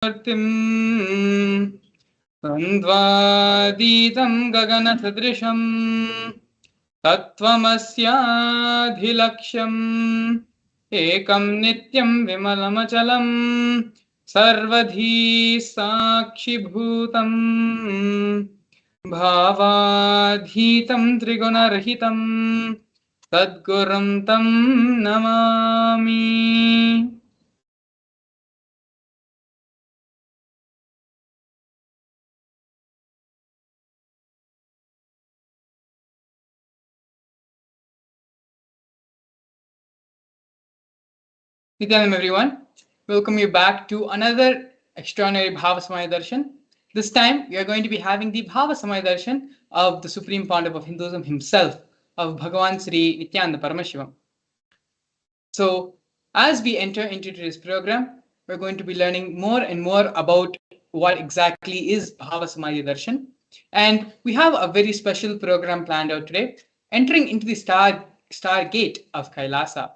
Murthy Sandvaditam Gaganasadrisham Tattvamasyadhilaksham Ekam Nityam Vimalamachalam Sarvadhi Sakshibhutam Bhavadhitam Trigunarahitam Sadgurum Tam Namami. Nithyananda everyone, welcome you back to another extraordinary Bhava Samadhi Darshan. This time we are going to be having the Bhava Samadhi Darshan of the Supreme Pontiff of Hinduism himself, of Bhagavan Sri Nithyananda Paramashivam. So as we enter into today's program, we're going to be learning more and more about what exactly is Bhava Samadhi Darshan. And we have a very special program planned out today, entering into the star gate of Kailasa.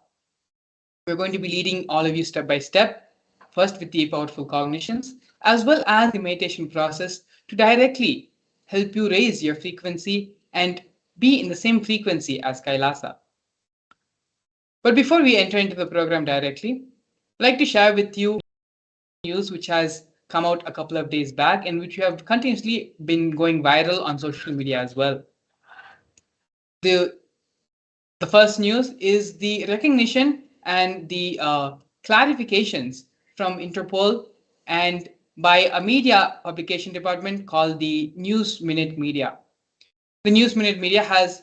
We're going to be leading all of you step by step, first with the powerful cognitions, as well as the meditation process to directly help you raise your frequency and be in the same frequency as Kailasa. But before we enter into the program directly, I'd like to share with you news which has come out a couple of days back and which we have continuously been going viral on social media as well. The first news is the recognition and the clarifications from Interpol and by a media publication department called the News Minute Media. The News Minute Media has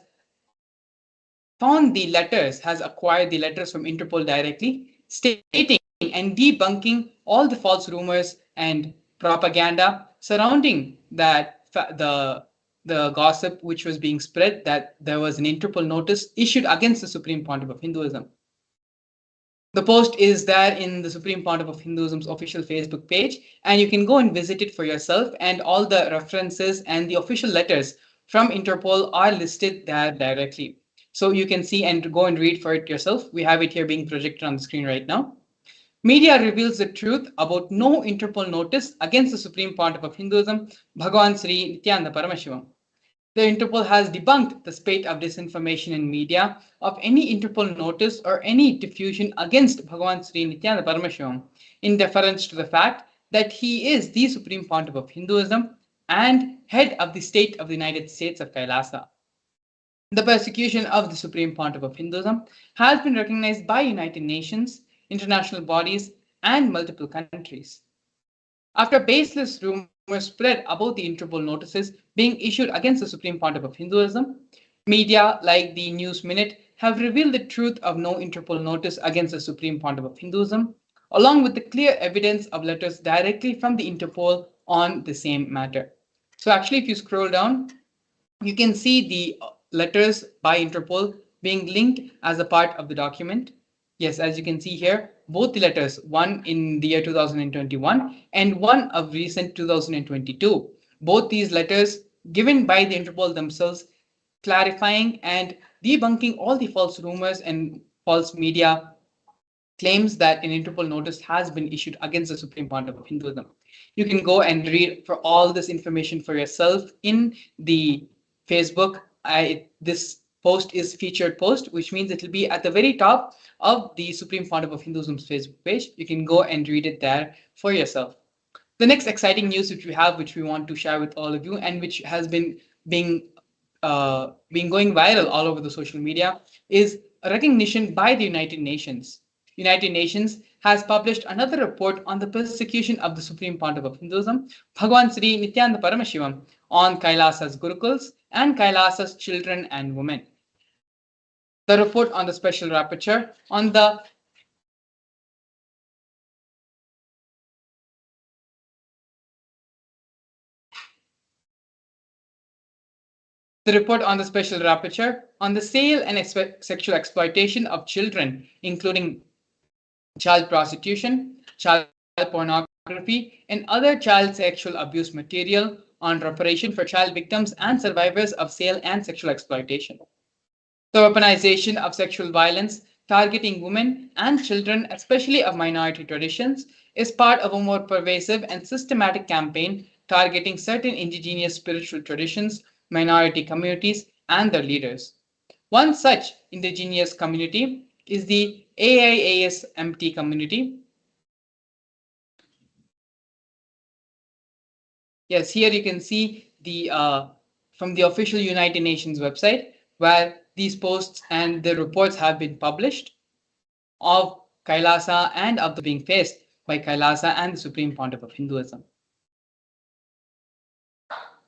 acquired the letters from Interpol directly, stating and debunking all the false rumors and propaganda surrounding the gossip which was being spread that there was an Interpol notice issued against the Supreme Pontiff of Hinduism. The post is there in the Supreme Pontiff of Hinduism's official Facebook page, and you can go and visit it for yourself, and all the references and the official letters from Interpol are listed there directly. So you can see and go and read for it yourself. We have it here being projected on the screen right now. Media reveals the truth about no Interpol notice against the Supreme Pontiff of Hinduism, Bhagavan Sri Nithyananda Paramashivam. The Interpol has debunked the spate of disinformation in media of any Interpol notice or any diffusion against Bhagavan Sri Nithyananda Paramashivam in deference to the fact that he is the Supreme Pontiff of Hinduism and head of the state of the United States of Kailasa. The persecution of the Supreme Pontiff of Hinduism has been recognized by United Nations, international bodies, and multiple countries. After baseless rumors spread about the Interpol notices being issued against the Supreme Pontiff of Hinduism, media like the News Minute have revealed the truth of no Interpol notice against the Supreme Pontiff of Hinduism, along with the clear evidence of letters directly from the Interpol on the same matter. So actually, if you scroll down, you can see the letters by Interpol being linked as a part of the document. Yes, as you can see here, both the letters, one in the year 2021 and one of recent 2022. Both these letters given by the Interpol themselves, clarifying and debunking all the false rumors and false media claims that an Interpol notice has been issued against the Supreme Pontiff of Hinduism. You can go and read for all this information for yourself in the Facebook. This post is featured post, which means it will be at the very top of the Supreme Pontiff of Hinduism's Facebook page. You can go and read it there for yourself. The next exciting news which we have, which we want to share with all of you, and which has been going viral all over the social media, is a recognition by the United Nations. United Nations has published another report on the persecution of the Supreme Pontiff of Hinduism, Bhagavan Sri Nithyananda Paramashivam, on Kailasa's Gurukuls and Kailasa's children and women. The report on the special rapporteur on the report on the special rapporteur on the sale and sexual exploitation of children, including child prostitution, child pornography, and other child sexual abuse material on reparation for child victims and survivors of sale and sexual exploitation. The weaponization of sexual violence targeting women and children, especially of minority traditions, is part of a more pervasive and systematic campaign targeting certain indigenous spiritual traditions, minority communities, and their leaders. One such indigenous community is the AIASMT community. Yes, here you can see the from the official United Nations website where these posts and the reports have been published of Kailasa and of the being faced by Kailasa and the Supreme Pontiff of Hinduism.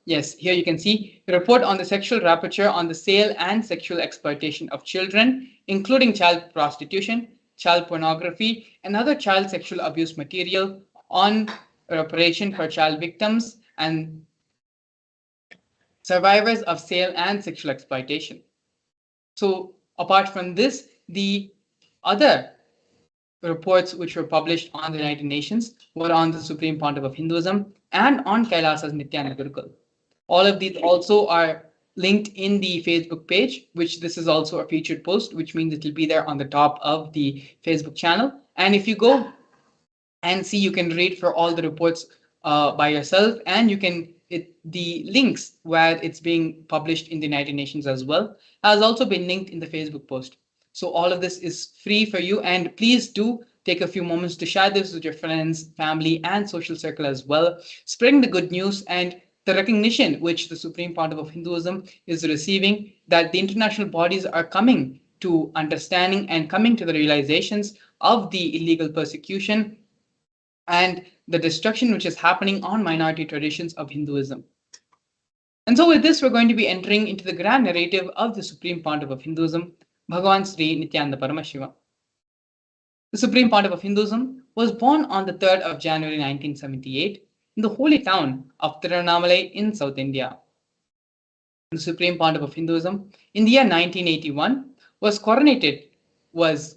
Yes, here you can see the report on the sexual rapture on the sale and sexual exploitation of children, including child prostitution, child pornography, and other child sexual abuse material on reparation for child victims and survivors of sale and sexual exploitation. So apart from this, the other reports which were published on the United Nations were on the Supreme Pontiff of Hinduism and on Kailasa's Nithyananda Gurukul. All of these also are linked in the Facebook page, which this is also a featured post, which means it will be there on the top of the Facebook channel. And if you go and see, you can read for all the reports by yourself, and you can the links where it's being published in the United Nations as well has also been linked in the Facebook post. So all of this is free for you, and please do take a few moments to share this with your friends, family, and social circle as well, spreading the good news and the recognition which the Supreme Pontiff of Hinduism is receiving, that the international bodies are coming to understanding and coming to the realizations of the illegal persecution and the destruction which is happening on minority traditions of Hinduism. And so with this, we're going to be entering into the grand narrative of the Supreme Pontiff of Hinduism, Bhagavan Sri Nithyananda Paramashivam. The Supreme Pontiff of Hinduism was born on the 3rd of January 1978 in the holy town of Tiruvannamalai in South India. The Supreme Pontiff of Hinduism in the year 1981 was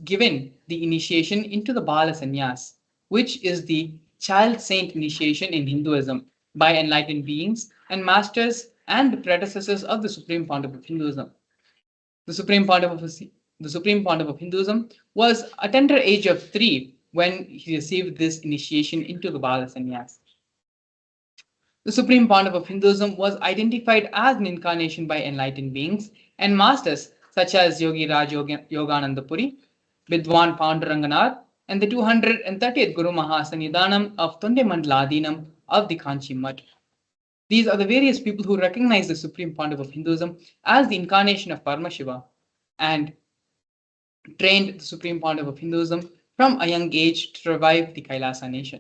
given the initiation into the Bala Sannyas, which is the child saint initiation in Hinduism by enlightened beings and masters and the predecessors of the Supreme Pontiff of Hinduism. The Supreme Pontiff of Hinduism was a tender age of 3 when he received this initiation into the Bala Sannyas. The Supreme Pontiff of Hinduism was identified as an incarnation by enlightened beings and masters such as Yogi Raj Yogananda Puri, Vidwan Panduranganar, and the 230th Guru Mahasannidhanam of Tonde Mandaladinam of the Kanchi Mutt. These are the various people who recognize the Supreme Pontiff of Hinduism as the incarnation of Paramashiva and trained the Supreme Pontiff of Hinduism from a young age to revive the Kailasa nation.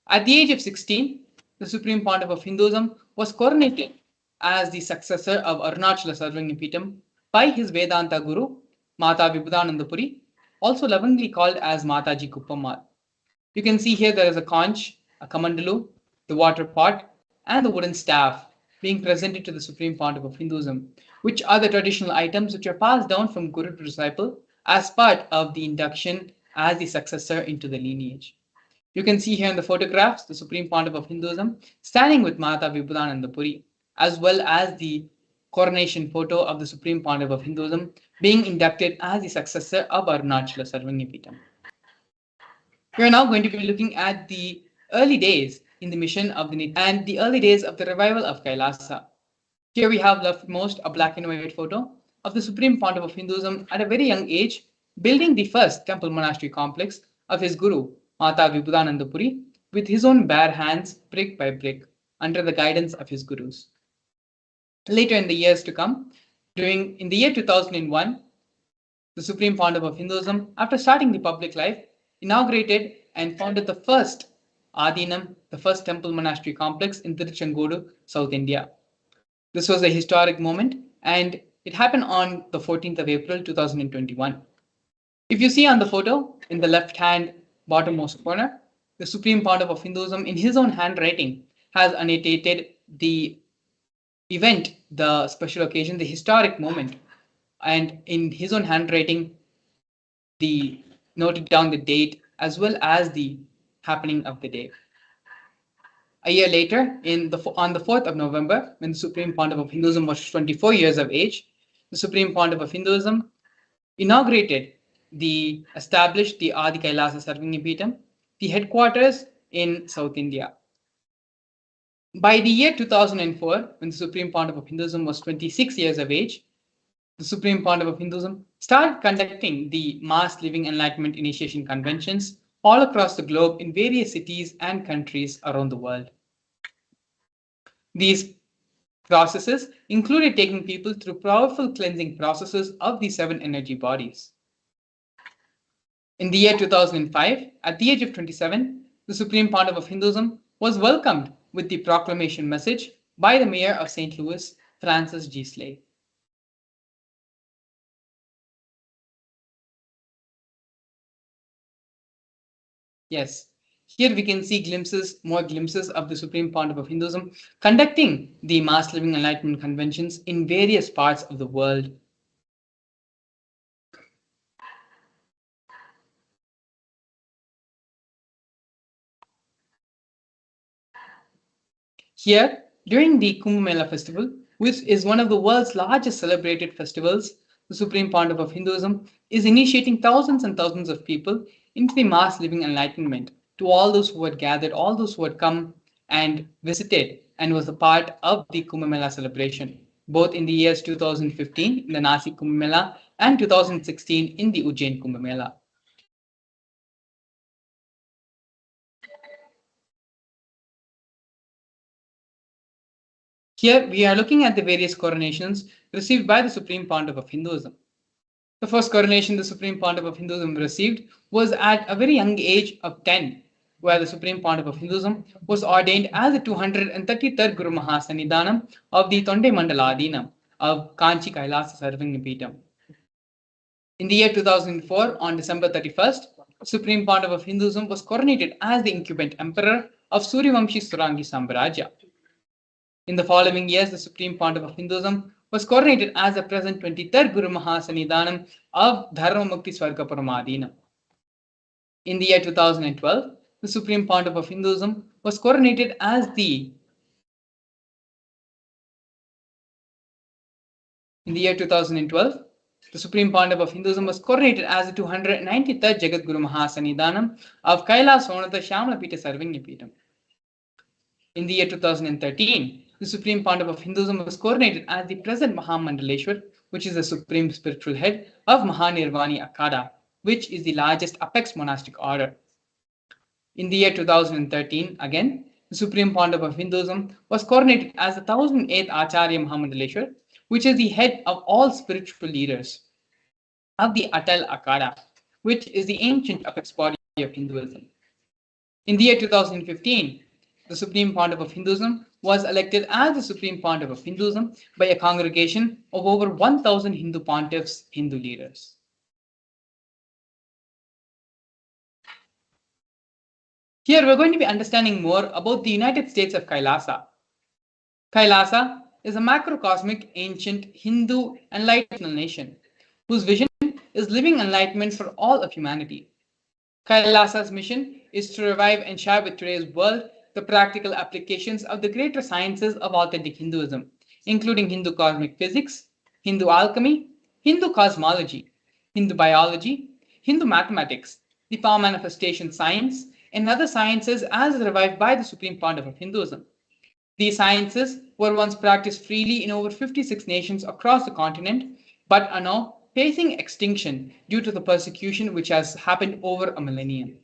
At the age of 16, the Supreme Pontiff of Hinduism was coronated as the successor of Arunachala Sarvanyapitam by his Vedanta guru, Mata Vibhudanandapuri, also lovingly called as Mataji Kuppammal. You can see here there is a conch, a kamandalu, the water pot, and the wooden staff being presented to the Supreme Pontiff of Hinduism, which are the traditional items which are passed down from guru to disciple as part of the induction as the successor into the lineage. You can see here in the photographs the Supreme Pontiff of Hinduism standing with Mata Vibhudananda Puri, as well as the coronation photo of the Supreme Pontiff of Hinduism being inducted as the successor of Arunachala Sarvanyapitam. We are now going to be looking at the early days in the mission of the and the early days of the revival of Kailasa. Here we have leftmost a black and white photo of the Supreme Pontiff of Hinduism at a very young age building the first temple monastery complex of his guru, Mata Vibhudananda Puri, with his own bare hands, brick by brick, under the guidance of his gurus. Later in the years to come, in the year 2001, the Supreme Pontiff of Hinduism, after starting the public life, inaugurated and founded the first Adinam, the first temple monastery complex in Tiruchengodu, South India. This was a historic moment, and it happened on the 14th of April 2021. If you see on the photo, in the left-hand bottommost corner, the Supreme Pontiff of Hinduism, in his own handwriting, has annotated the event, the special occasion, the historic moment, and in his own handwriting, the noted down the date as well as the happening of the day. A year later, on the 4th of November, when the Supreme Pontiff of Hinduism was 24 years of age, the Supreme Pontiff of Hinduism inaugurated established the Adi Kailasa Sarvangapeetham, the headquarters in South India. By the year 2004, when the Supreme Pontiff of Hinduism was 26 years of age, the Supreme Pontiff of Hinduism started conducting the mass living enlightenment initiation conventions all across the globe in various cities and countries around the world. These processes included taking people through powerful cleansing processes of the 7 energy bodies. In the year 2005, at the age of 27, the Supreme Pontiff of Hinduism was welcomed with the proclamation message by the Mayor of St. Louis, Francis G. Slay. Yes, here we can see more glimpses of the Supreme Pontiff of Hinduism conducting the mass living enlightenment conventions in various parts of the world. Here, during the Kumbh Mela festival, which is one of the world's largest celebrated festivals, the Supreme Pontiff of Hinduism is initiating thousands and thousands of people into the mass living enlightenment. To all those who had gathered, all those who had come and visited and was a part of the Kumbh Mela celebration, both in the years 2015 in the Nasik Kumbh Mela and 2016 in the Ujjain Kumbh Mela. Here we are looking at the various coronations received by the Supreme Pontiff of Hinduism. The first coronation the Supreme Pontiff of Hinduism received was at a very young age of 10, where the Supreme Pontiff of Hinduism was ordained as the 233rd Guru Mahasannidhanam of the Tonde Mandaladinam of Kanchi Kailasa Sarvangapeetham. In the year 2004, on December 31st, Supreme Pontiff of Hinduism was coronated as the incumbent emperor of Suryavamshi Surangi Samrajya. In the following years, the Supreme Pontiff of Hinduism was coronated as the present 23rd Guru Mahasannidhanam of Dharmamukti Swarga Paramadinam. In the year 2012, the Supreme Pontiff of Hinduism was coronated as the Supreme Pontiff of Hinduism was coronated as the 293rd Jagat Guru Mahasannidhanam of Kailas Sonatha Shyamlapita Sarvangapeetham. In the year 2013, the Supreme Pontiff of Hinduism was coronated as the present Mahamandaleshwar, which is the supreme spiritual head of Mahanirvani Akada, which is the largest apex monastic order. In the year 2013, again, the Supreme Pontiff of Hinduism was coronated as the 1008th Acharya Mahamandaleshwar, which is the head of all spiritual leaders of the Atal Akada, which is the ancient apex body of Hinduism. In the year 2015, the Supreme Pontiff of Hinduism was elected as the Supreme Pontiff of Hinduism by a congregation of over 1,000 Hindu pontiffs, Hindu leaders. Here we're going to be understanding more about the United States of Kailasa. Kailasa is a macrocosmic, ancient Hindu enlightenment nation whose vision is living enlightenment for all of humanity. Kailasa's mission is to revive and share with today's world the practical applications of the greater sciences of authentic Hinduism, including Hindu cosmic physics, Hindu alchemy, Hindu cosmology, Hindu biology, Hindu mathematics, the power manifestation science, and other sciences as revived by the Supreme Pontiff of Hinduism. These sciences were once practiced freely in over 56 nations across the continent, but are now facing extinction due to the persecution which has happened over a millennium.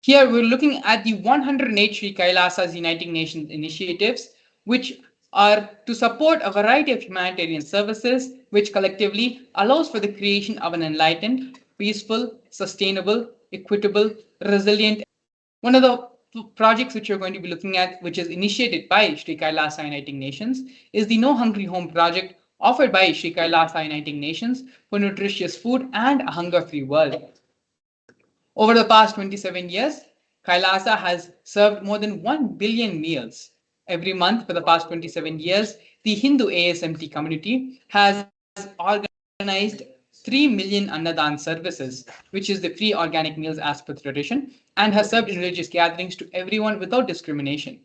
Here we're looking at the 108 Sri Kailasas Uniting Nations initiatives, which are to support a variety of humanitarian services, which collectively allows for the creation of an enlightened, peaceful, sustainable, equitable, resilient. One of the projects which you're going to be looking at, which is initiated by Sri Kailasa Uniting Nations, is the No Hungry Home project offered by Sri Kailasa Uniting Nations for nutritious food and a hunger-free world. Over the past 27 years, Kailasa has served more than 1 billion meals. Every month for the past 27 years, the Hindu ASMT community has organized 3 million Annadan services, which is the free organic meals as per tradition, and has served in religious gatherings to everyone without discrimination.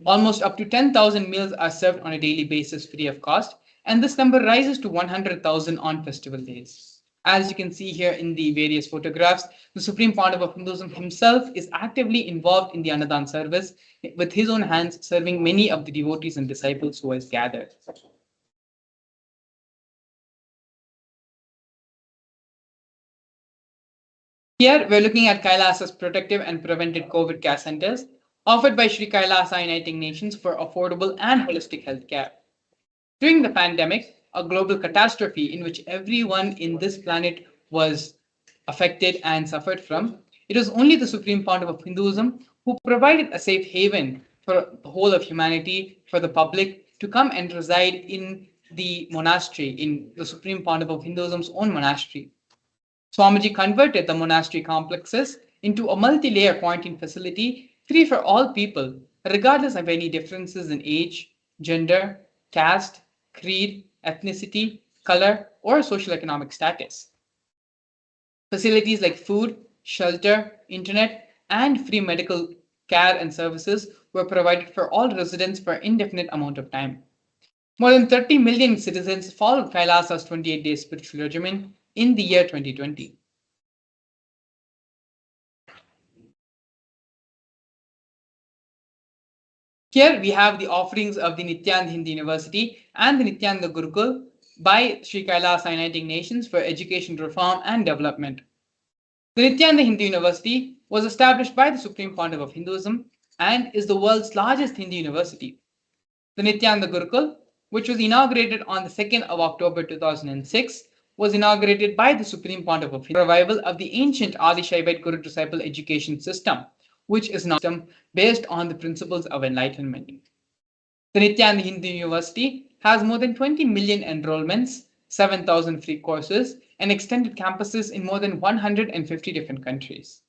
Almost up to 10,000 meals are served on a daily basis free of cost, and this number rises to 100,000 on festival days. As you can see here in the various photographs, the Supreme Pontiff of Hinduism himself is actively involved in the Annadan service, with his own hands serving many of the devotees and disciples who has gathered. Here, we're looking at Kailasa's protective and preventive COVID care centers offered by Sri Kailasa Uniting Nations for affordable and holistic health care. During the pandemic, a global catastrophe in which everyone in this planet was affected and suffered from, it was only the Supreme Pontiff of Hinduism who provided a safe haven for the whole of humanity, for the public to come and reside in the monastery, in the Supreme Pontiff of Hinduism's own monastery. Swamiji converted the monastery complexes into a multi-layer quarantine facility free for all people, regardless of any differences in age, gender, caste, creed, ethnicity, color, or social economic status. Facilities like food, shelter, internet, and free medical care and services were provided for all residents for an indefinite amount of time. More than 30 million citizens followed Kailasa's 28-day spiritual regimen in the year 2020. Here we have the offerings of the Nithyananda Hindu University and the Nithyananda Gurukul by Sri Kailasa Uniting Nations for education reform and development. The Nithyananda Hindu University was established by the Supreme Pontiff of Hinduism and is the world's largest Hindu university. The Nithyananda Gurukul, which was inaugurated on the 2nd of October 2006, was inaugurated by the Supreme Pontiff of Hinduism, revival of the ancient Adi Shaivite Guru disciple education system, which is now based on the principles of enlightenment. The Nithyananda Hindu University has more than 20 million enrollments, 7,000 free courses, and extended campuses in more than 150 different countries.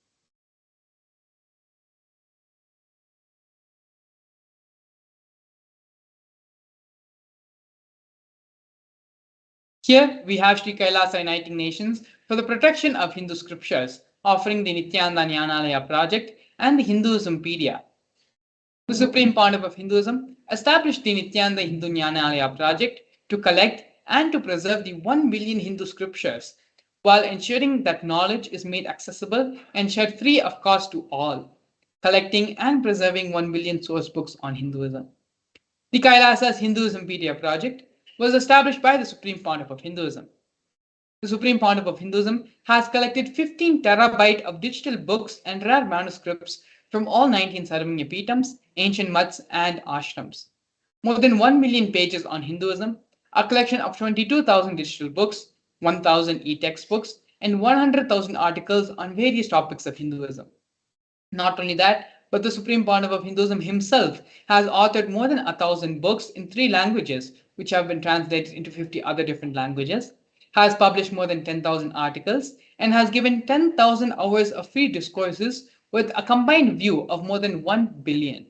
Here we have Sri Kailasa Uniting Nations for the protection of Hindu scriptures, offering the Nithyananda Jnanalaya project and the Hinduismpedia. The Supreme Pontiff of Hinduism established the Nithyananda Hindu Jnanalaya project to collect and to preserve the 1 billion Hindu scriptures, while ensuring that knowledge is made accessible and shared free of cost to all, collecting and preserving 1 billion source books on Hinduism. The Kailasa's Hinduismpedia project was established by the Supreme Pontiff of Hinduism. The Supreme Pontiff of Hinduism has collected 15 terabyte of digital books and rare manuscripts from all 19 Sarvanya Peetams, ancient mutts, and ashrams. More than 1 million pages on Hinduism, a collection of 22,000 digital books, 1,000 e-textbooks, and 100,000 articles on various topics of Hinduism. Not only that, but the Supreme Pontiff of Hinduism himself has authored more than 1,000 books in 3 languages, which have been translated into 50 other different languages, has published more than 10,000 articles, and has given 10,000 hours of free discourses with a combined view of more than 1 billion.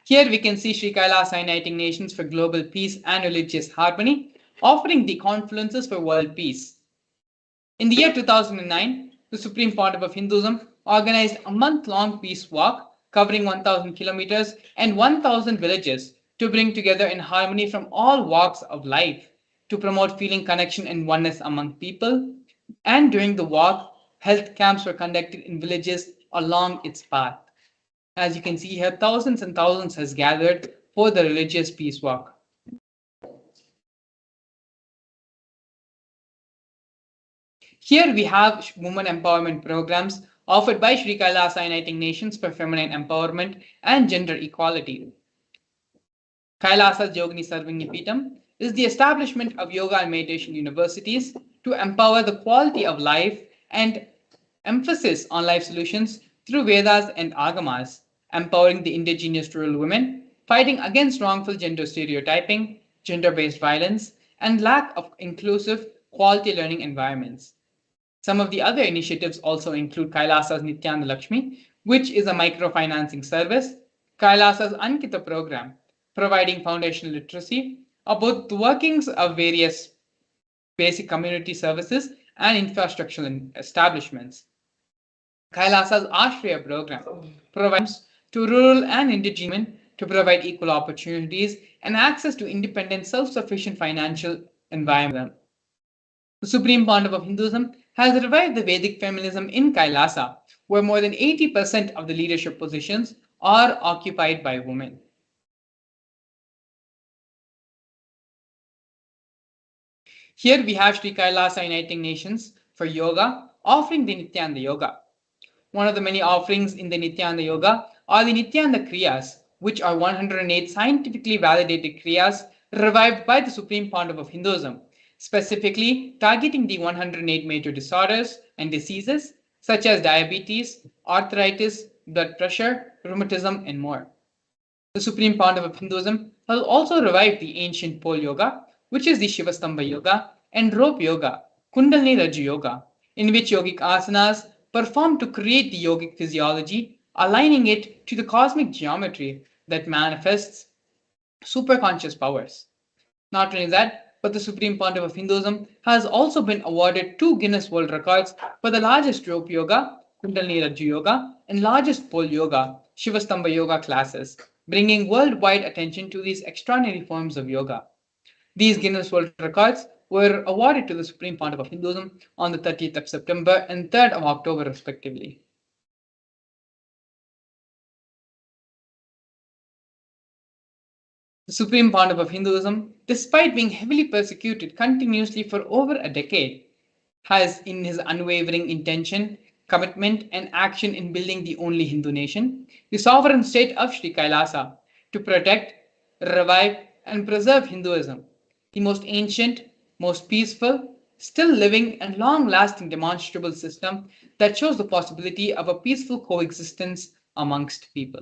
Here we can see Sri Kailasa Uniting Nations for Global Peace and Religious Harmony, offering the confluences for world peace. In the year 2009, the Supreme Pontiff of Hinduism organized a month-long peace walk covering 1,000 kilometers and 1,000 villages to bring together in harmony from all walks of life, to promote feeling connection and oneness among people. And during the walk, health camps were conducted in villages along its path. As you can see here, thousands and thousands has gathered for the religious peace walk. Here we have women empowerment programs offered by Sri Kailasa Uniting Nations for feminine empowerment and gender equality. Kailasa's Yogini Sarvanya Peetam is the establishment of yoga and meditation universities to empower the quality of life and emphasis on life solutions through Vedas and Agamas, empowering the indigenous rural women, fighting against wrongful gender stereotyping, gender-based violence, and lack of inclusive quality learning environments. Some of the other initiatives also include Kailasa's Nithyananda Lakshmi, which is a microfinancing service, Kailasa's Ankita program, providing foundational literacy about the workings of various basic community services and infrastructural establishments. Kailasa's Ashriya program provides to rural and indigenous women to provide equal opportunities and access to independent, self-sufficient financial environment. The Supreme Pandava of Hinduism has revived the Vedic feminism in Kailasa, where more than 80% of the leadership positions are occupied by women. Here we have Sri Kailasa Uniting Nations for Yoga offering the Nithyananda Yoga. One of the many offerings in the Nithyananda Yoga are the Nithyananda Kriyas, which are 108 scientifically validated Kriyas revived by the Supreme Pandava of Hinduism, specifically targeting the 108 major disorders and diseases such as diabetes, arthritis, blood pressure, rheumatism, and more. The Supreme Pandava of Hinduism has also revived the ancient pole yoga, which is the Shivastambha yoga, and rope yoga, Kundalini Raju yoga, in which yogic asanas perform to create the yogic physiology, aligning it to the cosmic geometry that manifests superconscious powers. Not only that, but the Supreme Pontiff of Hinduism has also been awarded 2 Guinness World Records for the largest rope yoga, Kundalini Raju yoga, and largest pole yoga, Shivastambha yoga classes, bringing worldwide attention to these extraordinary forms of yoga. These Guinness World Records were awarded to the Supreme Pontiff of Hinduism on the 30th of September and 3rd of October, respectively. The Supreme Pontiff of Hinduism, despite being heavily persecuted continuously for over a decade, has in his unwavering intention, commitment, and action in building the only Hindu nation, the sovereign state of Sri Kailasa, to protect, revive, and preserve Hinduism, the most ancient, most peaceful, still living, and long lasting demonstrable system that shows the possibility of a peaceful coexistence amongst people.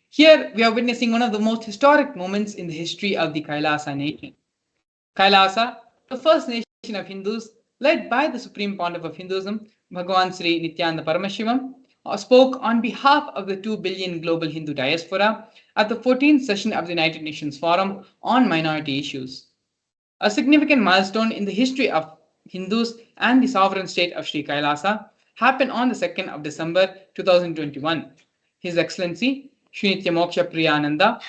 Here we are witnessing one of the most historic moments in the history of the Kailasa nation. Kailasa, the first nation of Hindus led by the Supreme Pontiff of Hinduism, Bhagavan Sri Nithyananda Paramashivam, spoke on behalf of the 2 billion global Hindu diaspora at the 14th session of the United Nations Forum on Minority Issues. A significant milestone in the history of Hindus and the sovereign state of Sri Kailasa happened on the 2nd of December 2021. His Excellency Sri Nityamoksha Priyananda,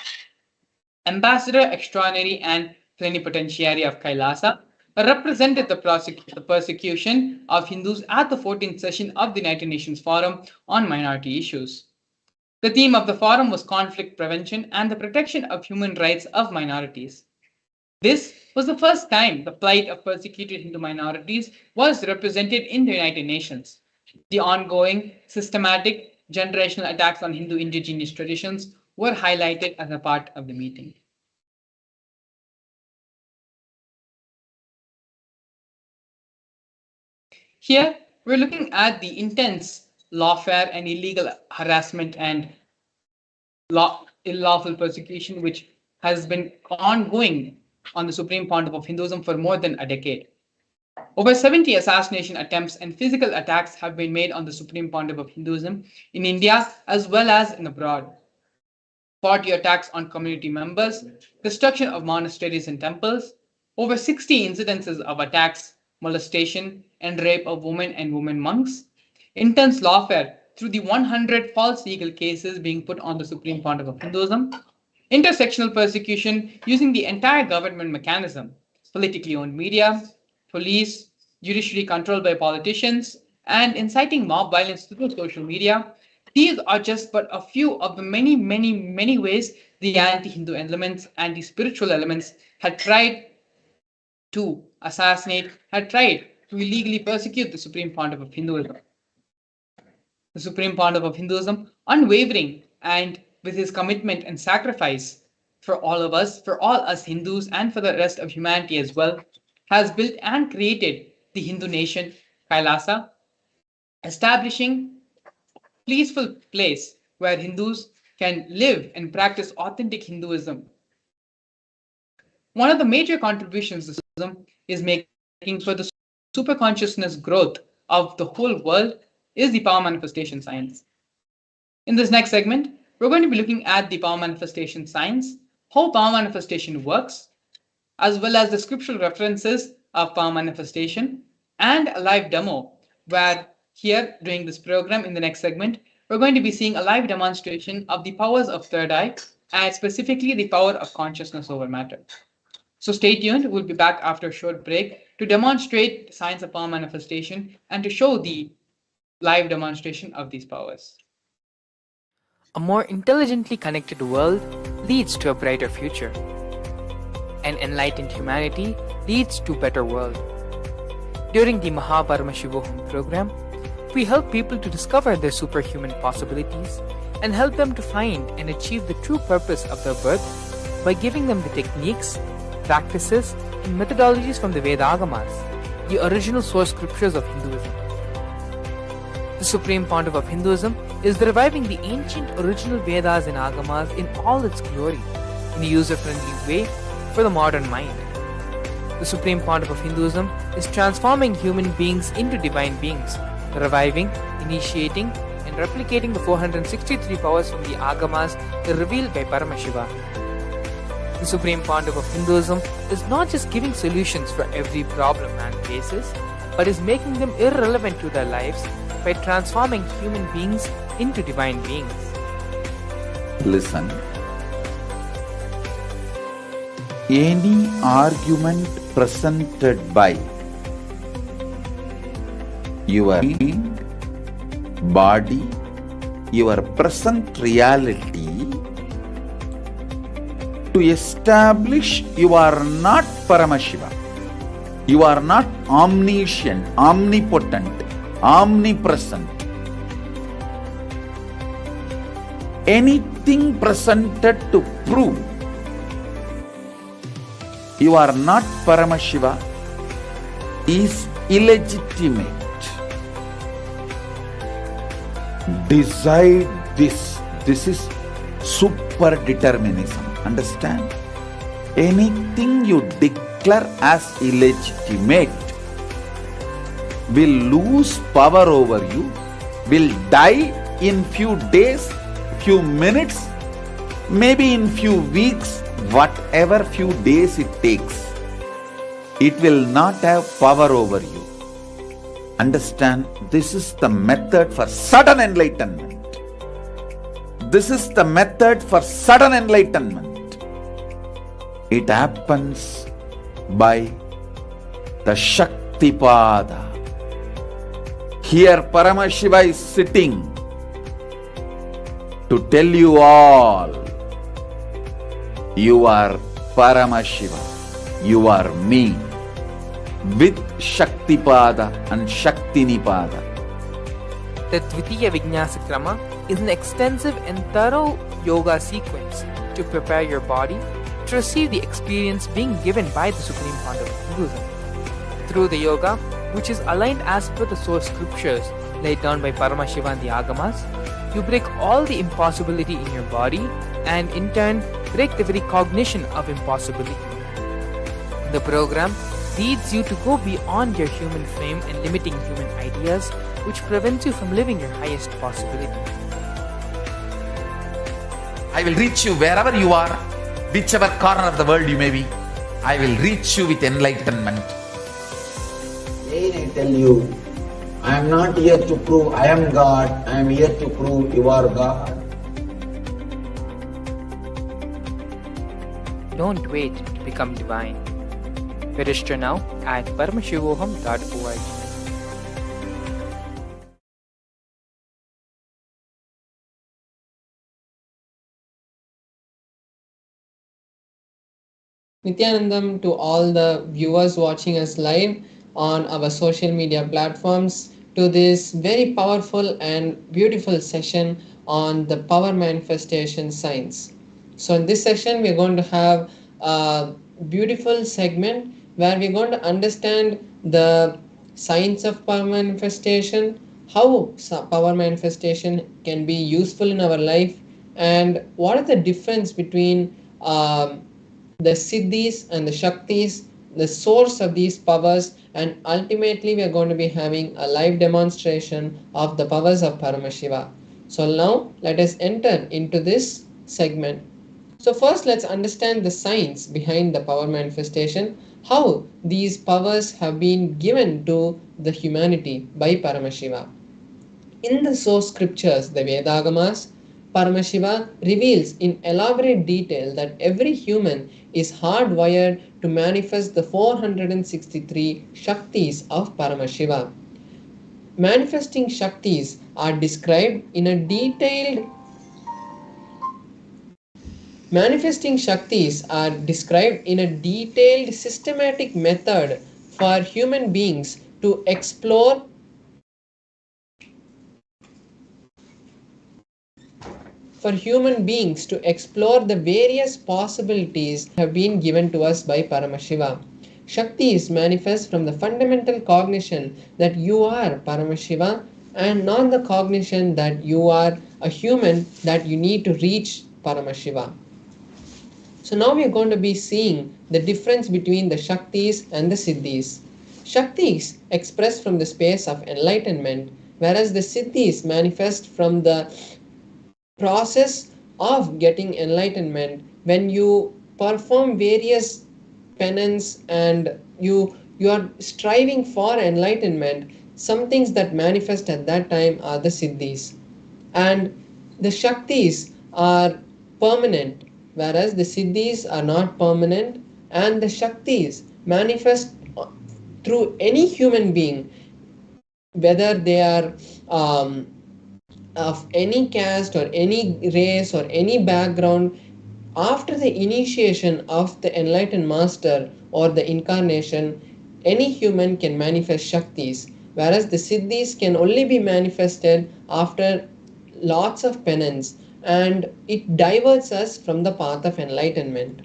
Ambassador Extraordinary and Plenipotentiary of Kailasa, represented the persecution of Hindus at the 14th session of the United Nations Forum on Minority Issues. The theme of the forum was conflict prevention and the protection of human rights of minorities. This was the first time the plight of persecuted Hindu minorities was represented in the United Nations. The ongoing, systematic, generational attacks on Hindu indigenous traditions were highlighted as a part of the meeting. Here, we're looking at the intense lawfare and illegal harassment and unlawful persecution which has been ongoing on the Supreme Pontiff of Hinduism for more than a decade. Over 70 assassination attempts and physical attacks have been made on the Supreme Pontiff of Hinduism in India as well as in abroad. 40 attacks on community members, destruction of monasteries and temples, over 60 incidences of attacks, molestation, and rape of women and women monks, intense lawfare through the 100 false legal cases being put on the Supreme Pontiff of Hinduism, intersectional persecution using the entire government mechanism, politically owned media, police, judiciary controlled by politicians, and inciting mob violence through social media. These are just but a few of the many ways the anti-Hindu elements and the spiritual elements had tried to assassinate, had tried to illegally persecute the Supreme Pontiff of Hinduism. The Supreme Pontiff of Hinduism, unwavering and with his commitment and sacrifice for all of us, for all us Hindus, and for the rest of humanity as well, has built and created the Hindu nation, Kailasa, establishing a peaceful place where Hindus can live and practice authentic Hinduism. One of the major contributions this Hinduism is making for the superconsciousness growth of the whole world is the power manifestation science. In this next segment, we're going to be looking at the power manifestation science, how power manifestation works, as well as the scriptural references of power manifestation, and a live demo where here during this program in the next segment, we're going to be seeing a live demonstration of the powers of third eye and specifically the power of consciousness over matter. So stay tuned. We'll be back after a short break to demonstrate the science of power manifestation and to show the live demonstration of these powers. A more intelligently connected world leads to a brighter future. An enlightened humanity leads to a better world. During the Paramashivam program, we help people to discover their superhuman possibilities and help them to find and achieve the true purpose of their birth by giving them the techniques, practices, and methodologies from the Vedagamas, the original source scriptures of Hinduism. The Supreme Pontiff of Hinduism is reviving the ancient original Vedas and Agamas in all its glory, in a user-friendly way for the modern mind. The Supreme Pontiff of Hinduism is transforming human beings into divine beings, reviving, initiating, and replicating the 463 powers from the Agamas revealed by Paramashiva. The Supreme Pontiff of Hinduism is not just giving solutions for every problem man faces, but is making them irrelevant to their lives by transforming human beings into divine beings. Listen. Any argument presented by your mind, body, your present reality to establish you are not Paramashiva, you are not omniscient, omnipotent, omnipresent. Anything presented to prove you are not Paramashiva is illegitimate. Decide this. This is super determinism. Understand? Anything you declare as illegitimate will lose power over you, will die in few days, few minutes, maybe in few weeks, whatever few days it takes. It will not have power over you. Understand, this is the method for sudden enlightenment. This is the method for sudden enlightenment. It happens by the Shaktipada. Here Paramashiva is sitting to tell you all, you are Paramashiva, you are me, with Shaktipada and Shaktinipada. The Dvitiya Vijnasa Krama is an extensive and thorough yoga sequence to prepare your body to receive the experience being given by the Supreme Pontiff of Hinduism. Through the yoga, which is aligned as per the source scriptures laid down by Paramashiva and the Agamas, you break all the impossibility in your body and in turn break the very cognition of impossibility. The program leads you to go beyond your human frame and limiting human ideas, which prevents you from living your highest possibility. I will reach you wherever you are, whichever corner of the world you may be. I will reach you with enlightenment. Again I tell you, I am not here to prove I am God, I am here to prove you are God. Don't wait to become divine. Register now at paramashivoham.org. Nithyanandam to all the viewers watching us live on our social media platforms to this very powerful and beautiful session on the power manifestation science. So in this session we're going to have a beautiful segment where we're going to understand the science of power manifestation, how power manifestation can be useful in our life, and what is the difference between the Siddhis and the Shaktis, the source of these powers, and ultimately we are going to be having a live demonstration of the powers of Paramashiva. So now let us enter into this segment. So first let's understand the science behind the power manifestation. how these powers have been given to the humanity by Paramashiva. In the source scriptures, the Vedagamas, Paramashiva reveals in elaborate detail that every human is hardwired to manifest the 463 Shaktis of Paramashiva. Manifesting Shaktis are described in a detailed Manifesting Shaktis are described in a detailed systematic method for human beings to explore the various possibilities have been given to us by Paramashiva. Shaktis manifest from the fundamental cognition that you are Paramashiva and not the cognition that you are a human that you need to reach Paramashiva. So now we are going to be seeing the difference between the Shaktis and the Siddhis. Shaktis express from the space of enlightenment, whereas the Siddhis manifest from the process of getting enlightenment when you perform various penance and you are striving for enlightenment. Some things that manifest at that time are the Siddhis, and the Shaktis are permanent, whereas the Siddhis are not permanent, and the Shaktis manifest through any human being, whether they are of any caste or any race or any background. After the initiation of the enlightened master or the incarnation, any human can manifest Shaktis, whereas the Siddhis can only be manifested after lots of penance, and it diverts us from the path of enlightenment.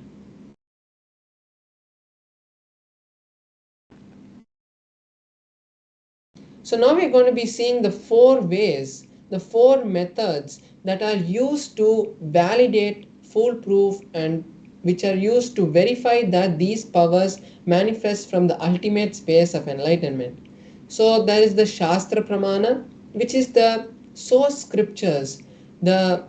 So now we're going to be seeing the 4 ways, the 4 methods that are used to validate, foolproof, and which are used to verify that these powers manifest from the ultimate space of enlightenment. So there is the Shastra Pramana, which is the source scriptures, the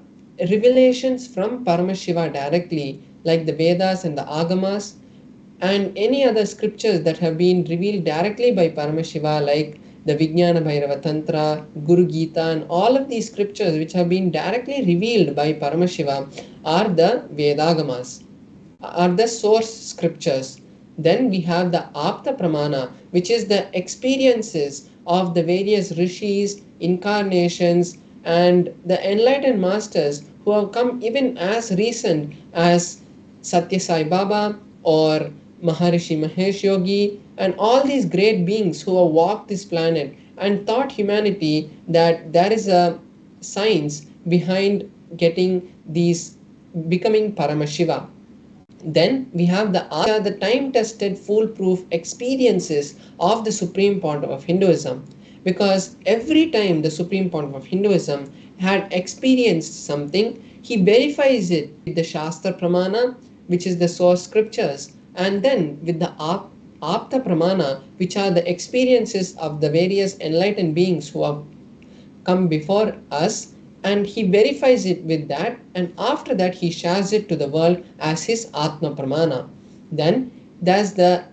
revelations from Paramashiva directly, like the Vedas and the Agamas, and any other scriptures that have been revealed directly by Paramashiva, like the Vijnana Bhairava Tantra, Guru Gita, and all of these scriptures which have been directly revealed by Paramashiva are the Vedagamas, are the source scriptures. Then we have the Apta Pramana, which is the experiences of the various rishis, incarnations, and the enlightened masters who have come even as recent as Satya Sai Baba or Maharishi Mahesh Yogi, and all these great beings who have walked this planet and taught humanity that there is a science behind getting these, becoming Paramashiva. Then we have the time-tested, foolproof experiences of the Supreme Pontiff of Hinduism, because every time the Supreme Pontiff of Hinduism had experienced something, he verifies it with the Shastra Pramana, which is the source scriptures, and then with the Apta Pramana, which are the experiences of the various enlightened beings who have come before us, and he verifies it with that, and after that he shares it to the world as his Atma Pramana. Then there's the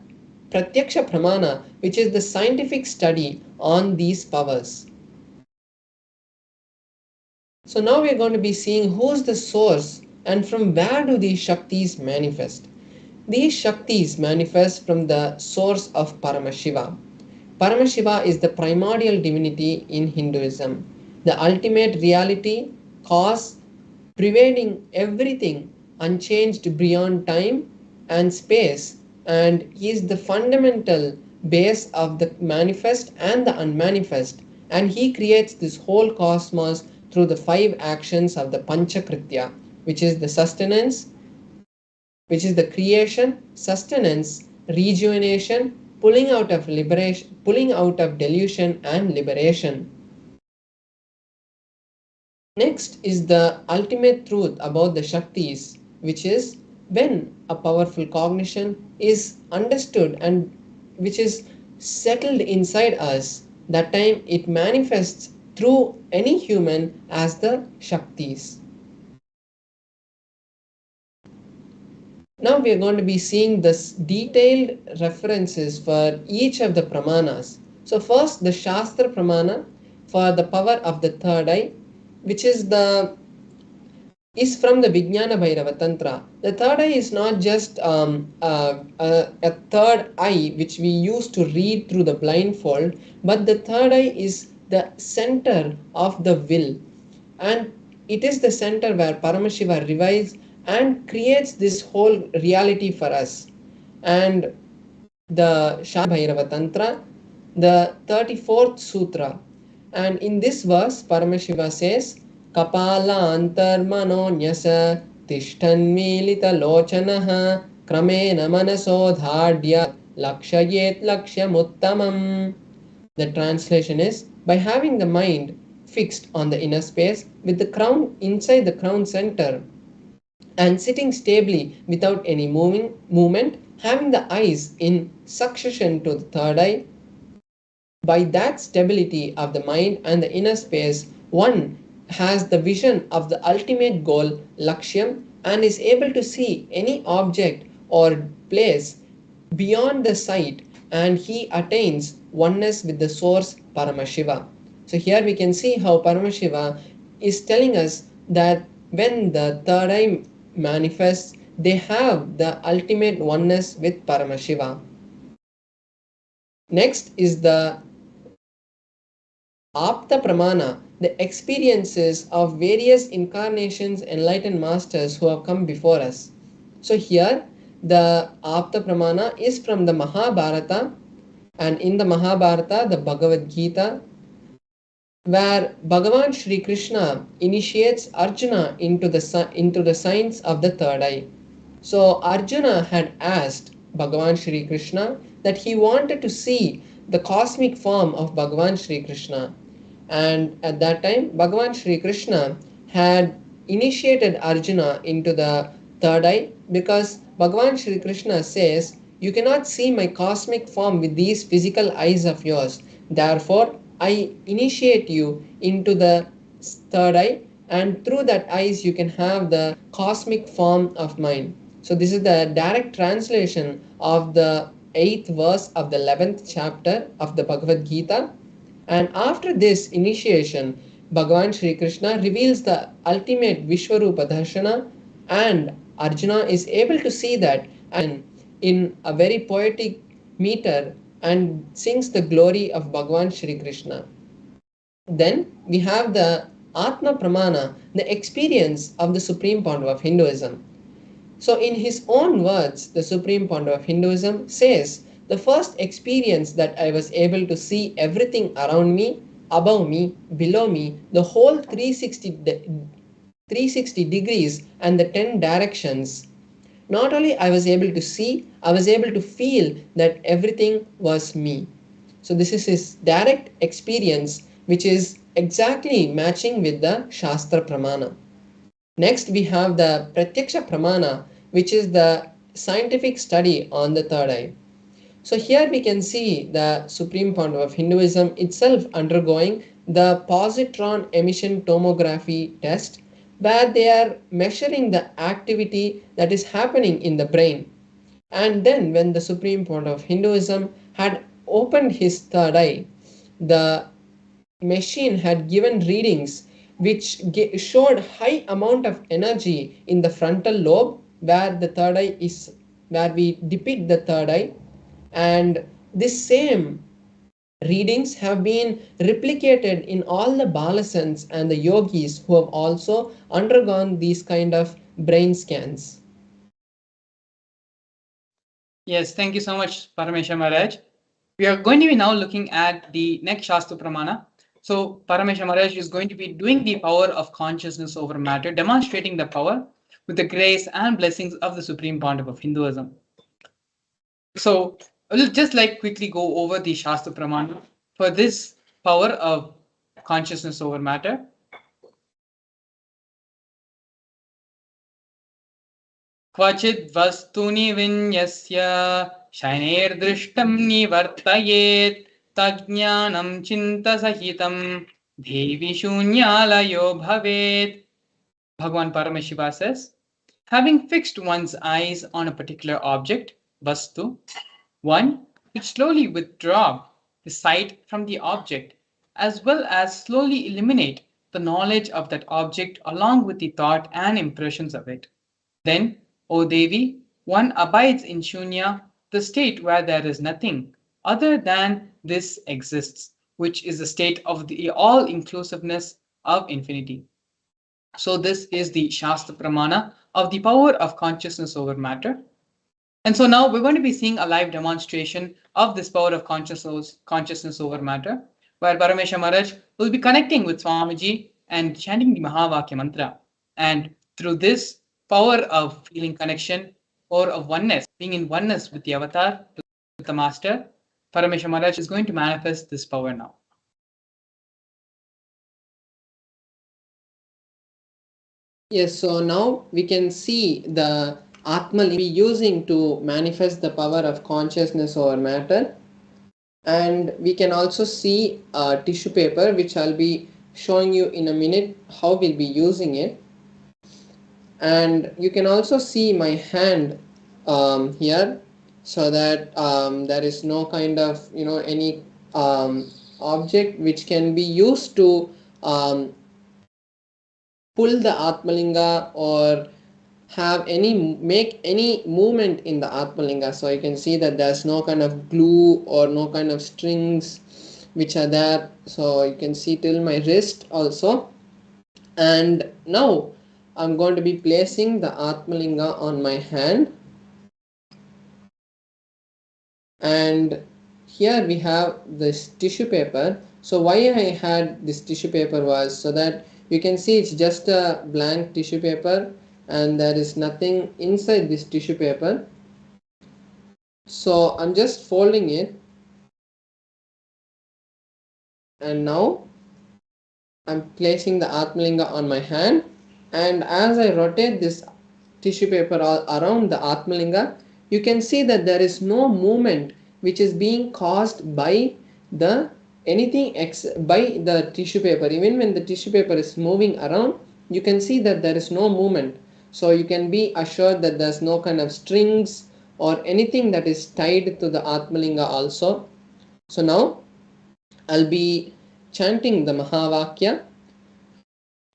Pratyaksha Pramana, which is the scientific study on these powers. So now we're going to be seeing who's the source and from where do these Shaktis manifest. These Shaktis manifest from the source of Paramashiva. Paramashiva is the primordial divinity in Hinduism, the ultimate reality, cause, pervading everything, unchanged beyond time and space, and he is the fundamental base of the manifest and the unmanifest, and he creates this whole cosmos through the 5 actions of the Panchakritya, which is the sustenance, which is the creation, sustenance, rejuvenation, pulling out of delusion and liberation. Next is the ultimate truth about the Shaktis, which is when a powerful cognition is understood and which is settled inside us, that time it manifests through any human as the Shaktis. Now we are going to be seeing this detailed references for each of the pramanas. So first the Shastra Pramana for the power of the third eye, which is from the Vijnana Bhairava Tantra. The third eye is not just a third eye which we use to read through the blindfold, but the third eye is the center of the will, and it is the center where Paramashiva resides and creates this whole reality for us. And the Bhairava Tantra, the 34th Sutra. And in this verse, Paramashiva says, Kapala antarmano nyasa tishtanmilita lochanaha kramena manaso dhadya lakshayet lakshyamuttamam. The translation is, by having the mind fixed on the inner space with the crown inside the crown center and sitting stably without any movement, having the eyes in succession to the third eye, by that stability of the mind and the inner space, one has the vision of the ultimate goal, Lakshyam, and is able to see any object or place beyond the sight, and he attains oneness with the source Paramashiva. So here we can see how Paramashiva is telling us that when the third eye manifests, they have the ultimate oneness with Paramashiva. Next is the Apta Pramana, the experiences of various incarnations, enlightened masters who have come before us. So here the Apta Pramana is from the Mahabharata, and in the Mahabharata, the Bhagavad Gita, where Bhagavan Shri Krishna initiates Arjuna into the science of the third eye. So Arjuna had asked Bhagavan Shri Krishna that he wanted to see the cosmic form of Bhagavan Shri Krishna. And at that time, Bhagavan Shri Krishna had initiated Arjuna into the third eye, because Bhagavan Shri Krishna says, you cannot see my cosmic form with these physical eyes of yours. Therefore, I initiate you into the third eye, and through that eyes you can have the cosmic form of mine. So this is the direct translation of the 8th verse of the 11th chapter of the Bhagavad Gita. And after this initiation, Bhagavan Shri Krishna reveals the ultimate Vishwarupa Darshana, and Arjuna is able to see that and in a very poetic meter and sings the glory of Bhagavan Shri Krishna. Then we have the Atma Pramana, the experience of the Supreme Founder of Hinduism. So in his own words, the Supreme Founder of Hinduism says, the first experience that I was able to see everything around me, above me, below me, the whole 360 degrees and the 10 directions. Not only I was able to see, I was able to feel that everything was me. So this is his direct experience, which is exactly matching with the Shastra Pramana. Next we have the Pratyaksha Pramana, which is the scientific study on the third eye. So here we can see the Supreme Founder of Hinduism itself undergoing the positron emission tomography test, where they are measuring the activity that is happening in the brain. And then when the Supreme Founder of Hinduism had opened his third eye, the machine had given readings which showed high amount of energy in the frontal lobe, where the third eye is, where we depict the third eye. And this same readings have been replicated in all the balasans and the yogis who have also undergone these kind of brain scans. Yes, thank you so much, Paramesha Maharaj. We are going to be now looking at the next Shastra Pramana. So Paramesha Maharaj is going to be doing the power of consciousness over matter, demonstrating the power with the grace and blessings of the Supreme Pontiff of Hinduism. So I'll just quickly go over the Shastra Pramana for this power of consciousness over matter. Kvachid vastuni vinyasya shaineerdrishtam nivartayet tajnanam chinta sahitam devi shunyalayo bhavet. Bhagavan Paramashiva says, Having fixed one's eyes on a particular object, vastu, one could slowly withdraw the sight from the object, as well as slowly eliminate the knowledge of that object along with the thought and impressions of it. Then, O Devi, one abides in Shunya, the state where there is nothing other than this exists, which is the state of the all inclusiveness of infinity. So, this is the Shastra Pramana of the power of consciousness over matter. And so now we're going to be seeing a live demonstration of this power of consciousness over matter, where Paramesha Maharaj will be connecting with Swamiji and chanting the Mahavakya mantra. And through this power of feeling connection or of oneness, being in oneness with the avatar, with the master, Paramesha Maharaj is going to manifest this power now. Yes, so now we can see the Atma we using to manifest the power of consciousness over matter. And we can also see a tissue paper, which I'll be showing you in a minute how we'll be using it. And you can also see my hand here, so that there is no kind of any object which can be used to pull the Atmalinga or make any movement in the Atmalinga. So you can see that there's no kind of glue or no kind of strings which are there. So you can see till my wrist also. And now I'm going to be placing the Atmalinga on my hand. And here we have this tissue paper. So why I had this tissue paper was so that you can see it's just a blank tissue paper and there is nothing inside this tissue paper. So I'm just folding it, and now I'm placing the Atmalinga on my hand, and as I rotate this tissue paper all around the Atmalinga, you can see that there is no movement which is being caused by the tissue paper. Even when the tissue paper is moving around, you can see that there is no movement. So you can be assured that there's no kind of strings or anything that is tied to the Atmalinga also. So now I'll be chanting the Mahavakya,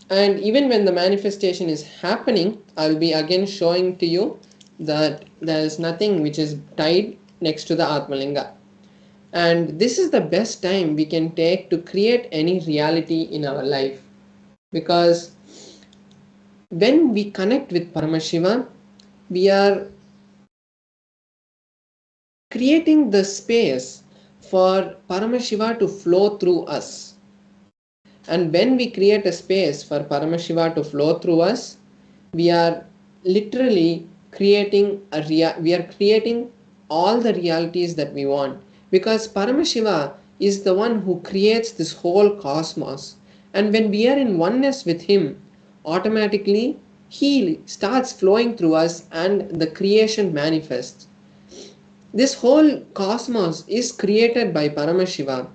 and even when the manifestation is happening, I'll be again showing to you that there is nothing which is tied next to the Atmalinga. And this is the best time we can take to create any reality in our life, because when we connect with Paramashiva, we are creating the space for Paramashiva to flow through us. And when we create a space for Paramashiva to flow through us, we are literally creating all the realities that we want. Because Paramashiva is the one who creates this whole cosmos. And when we are in oneness with him, automatically he starts flowing through us and the creation manifests. This whole cosmos is created by Paramashiva,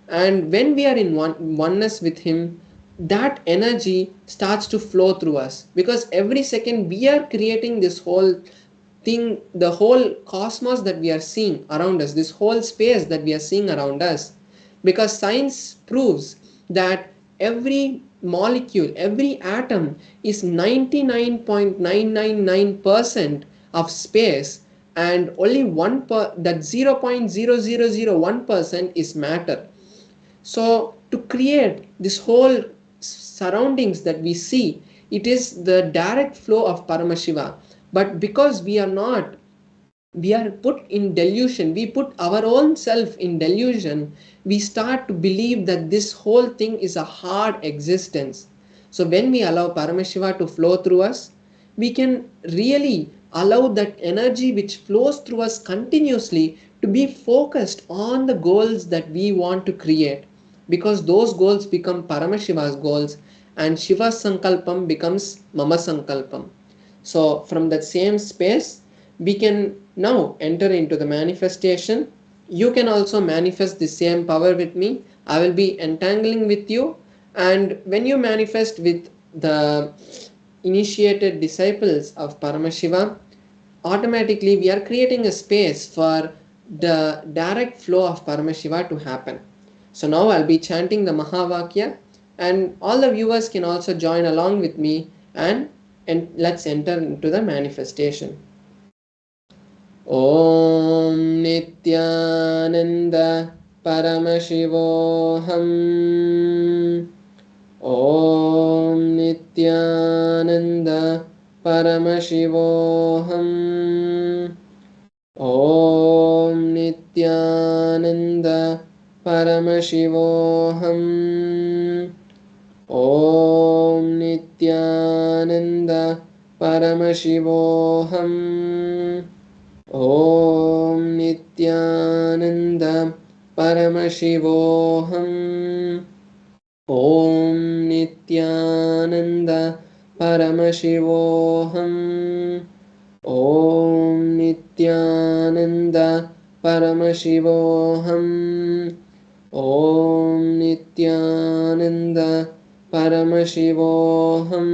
and when we are in oneness with him, that energy starts to flow through us, because every second we are creating this whole thing, the whole cosmos that we are seeing around us, this whole space that we are seeing around us. Because science proves that every molecule, every atom is 99.999% of space, and only that 0.0001% is matter. So to create this whole surroundings that we see, it is the direct flow of Paramashiva. But because we are put in delusion, we put our own self in delusion, we start to believe that this whole thing is a hard existence. So when we allow Paramashiva to flow through us, we can really allow that energy which flows through us continuously to be focused on the goals that we want to create, because those goals become Paramashiva's goals and Shiva's Sankalpam becomes Mama Sankalpam. So from that same space, we can now enter into the manifestation. You can also manifest the same power with me. I will be entangling with you, and when you manifest with the initiated disciples of Paramashiva, automatically we are creating a space for the direct flow of Paramashiva to happen. So now I'll be chanting the Mahavakya, and all the viewers can also join along with me, and let's enter into the manifestation. Om Nithyananda Paramashivoham. Om Nithyananda Paramashivoham. Om Nithyananda Paramashivoham. Om Nithyananda Paramashivoham. Om Nithyananda Paramashivoham. Om Nithyananda Paramashivoham. Om Nithyananda Paramashivoham. Om Nithyananda Paramashivoham.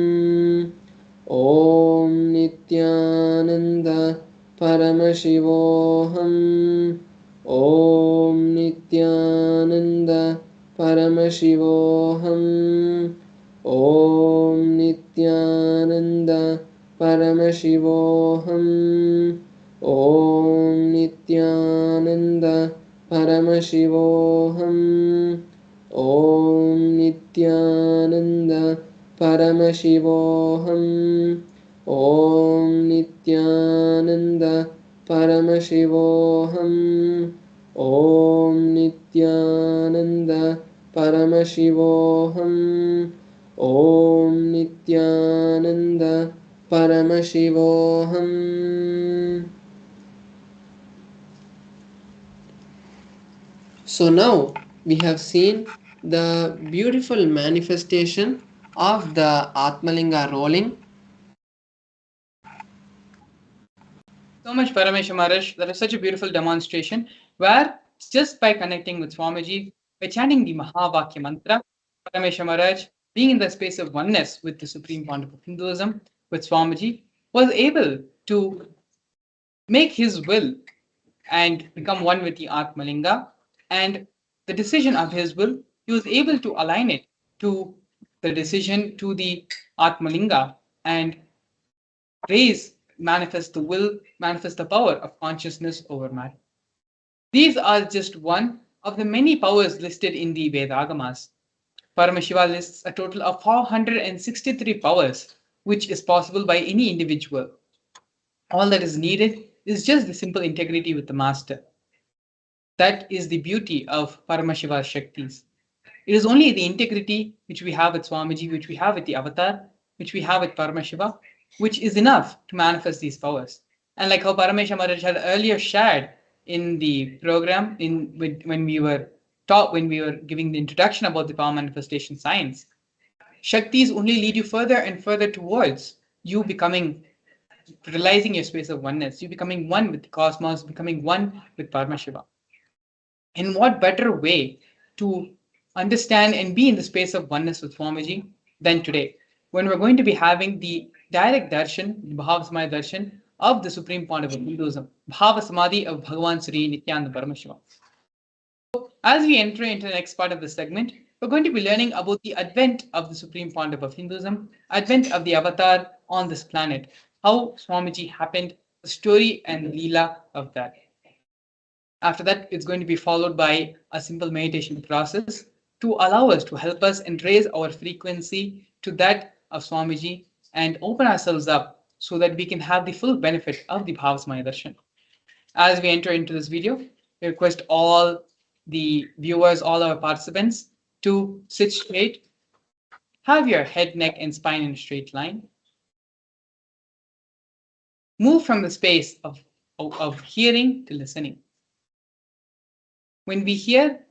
Om Nithyananda Paramashivoham. Om Nithyananda Paramashivoham. Om Nithyananda Paramashivoham. Om Nithyananda Paramashivoham. Om Nithyananda Paramashivoham. Om Nithyananda Paramashivoham. Om Nithyananda Paramashivoham. Om Nithyananda Paramashivoham. So now we have seen the beautiful manifestation of the Atmalinga rolling. So much, Paramesha Maharaj. That is such a beautiful demonstration where just by connecting with Swamiji, by chanting the Mahavakya mantra, Paramesha Maharaj, being in the space of oneness with the Supreme Pontiff of Hinduism, with Swamiji, was able to make his will and become one with the Atmalinga. And the decision of his will, he was able to align it to the decision to the Atmalinga and manifest the will, manifest the power of consciousness over matter. These are just one of the many powers listed in the Vedagamas. Paramashiva lists a total of 463 powers, which is possible by any individual. All that is needed is just the simple integrity with the master. That is the beauty of Paramashiva's Shaktis. It is only the integrity which we have with Swamiji, which we have with the Avatar, which we have with Paramashiva, which is enough to manifest these powers. And like how Paramesha Maharaj had earlier shared in the program, when we were giving the introduction about the power manifestation science, Shaktis only lead you further and further towards you realizing your space of oneness, you becoming one with the cosmos, becoming one with Paramashiva. In what better way to understand and be in the space of oneness with Swamiji than today, when we're going to be having the direct darshan, the Bhava Samadhi darshan of the Supreme Pontiff of Hinduism, Bhava Samadhi of Bhagavan Sri Nithyananda Paramashivam. As we enter into the next part of the segment, we're going to be learning about the advent of the Supreme Pontiff of Hinduism, advent of the Avatar on this planet, how Swamiji happened, the story and Leela of that. After that, it's going to be followed by a simple meditation process to allow us, to help us and raise our frequency to that of Swamiji and open ourselves up so that we can have the full benefit of the Bhava Samadhi Darshan. As we enter into this video, we request all the viewers, all our participants to sit straight, have your head, neck, and spine in a straight line. Move from the space of hearing to listening. When we hear,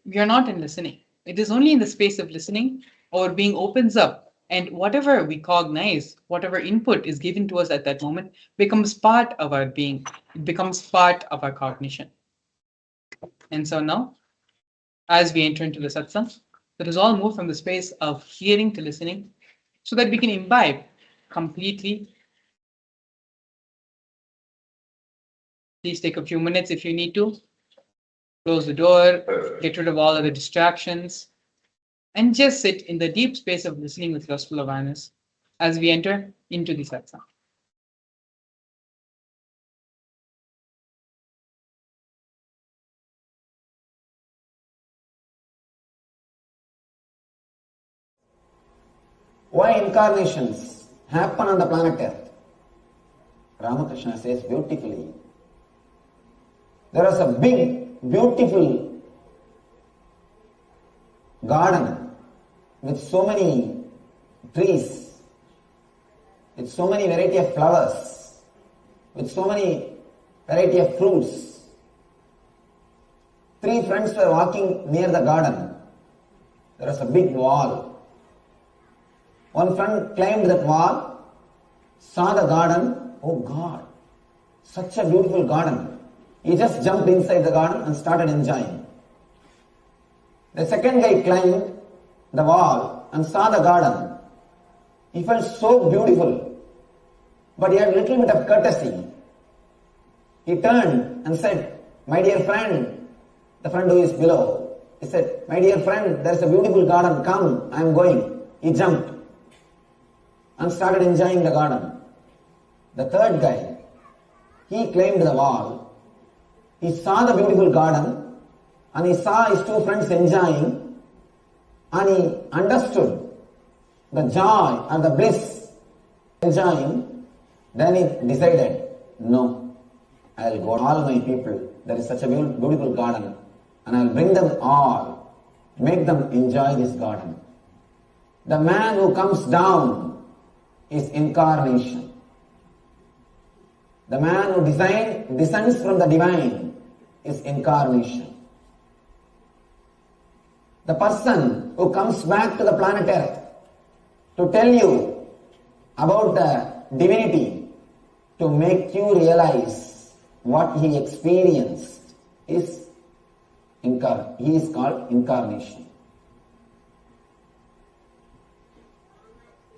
we are not in listening. It is only in the space of listening our being opens up, and whatever we cognize, whatever input is given to us at that moment becomes part of our being. It becomes part of our cognition. And so now, as we enter into the satsang, let us all move from the space of hearing to listening. so that we can imbibe completely. Please take a few minutes if you need to. Close the door, get rid of all other distractions, and just sit in the deep space of listening with lustful awareness as we enter into the satsang. Why incarnations happen on the planet Earth? Ramakrishna says beautifully. There was a big, beautiful garden with so many trees, with so many variety of flowers, with so many variety of fruits. 3 friends were walking near the garden. There was a big wall. One friend climbed that wall, saw the garden. Oh God, such a beautiful garden. He just jumped inside the garden and started enjoying. The second guy climbed the wall and saw the garden. He felt so beautiful, but he had a little bit of courtesy. He turned and said, "My dear friend," the friend who is below, he said, "My dear friend, there is a beautiful garden, come, I am going." He jumped and started enjoying the garden. The third guy, he climbed the wall. He saw the beautiful garden and he saw his 2 friends enjoying, and he understood the joy and the bliss enjoying. Then he decided, no, I will go to all my people. There is such a beautiful garden and I will bring them all, make them enjoy this garden. The man who comes down is incarnation. The man who descends from the divine is incarnation. The person who comes back to the planet Earth to tell you about the divinity, to make you realize what he experienced, he is called incarnation.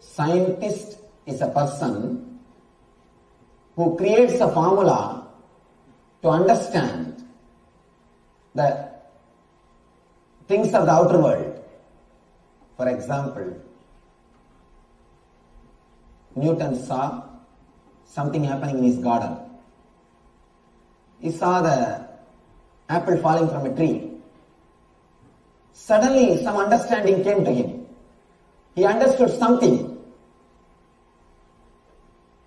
Scientist is a person who creates a formula to understand the things of the outer world. For example, Newton saw something happening in his garden. He saw the apple falling from a tree. Suddenly some understanding came to him. He understood something.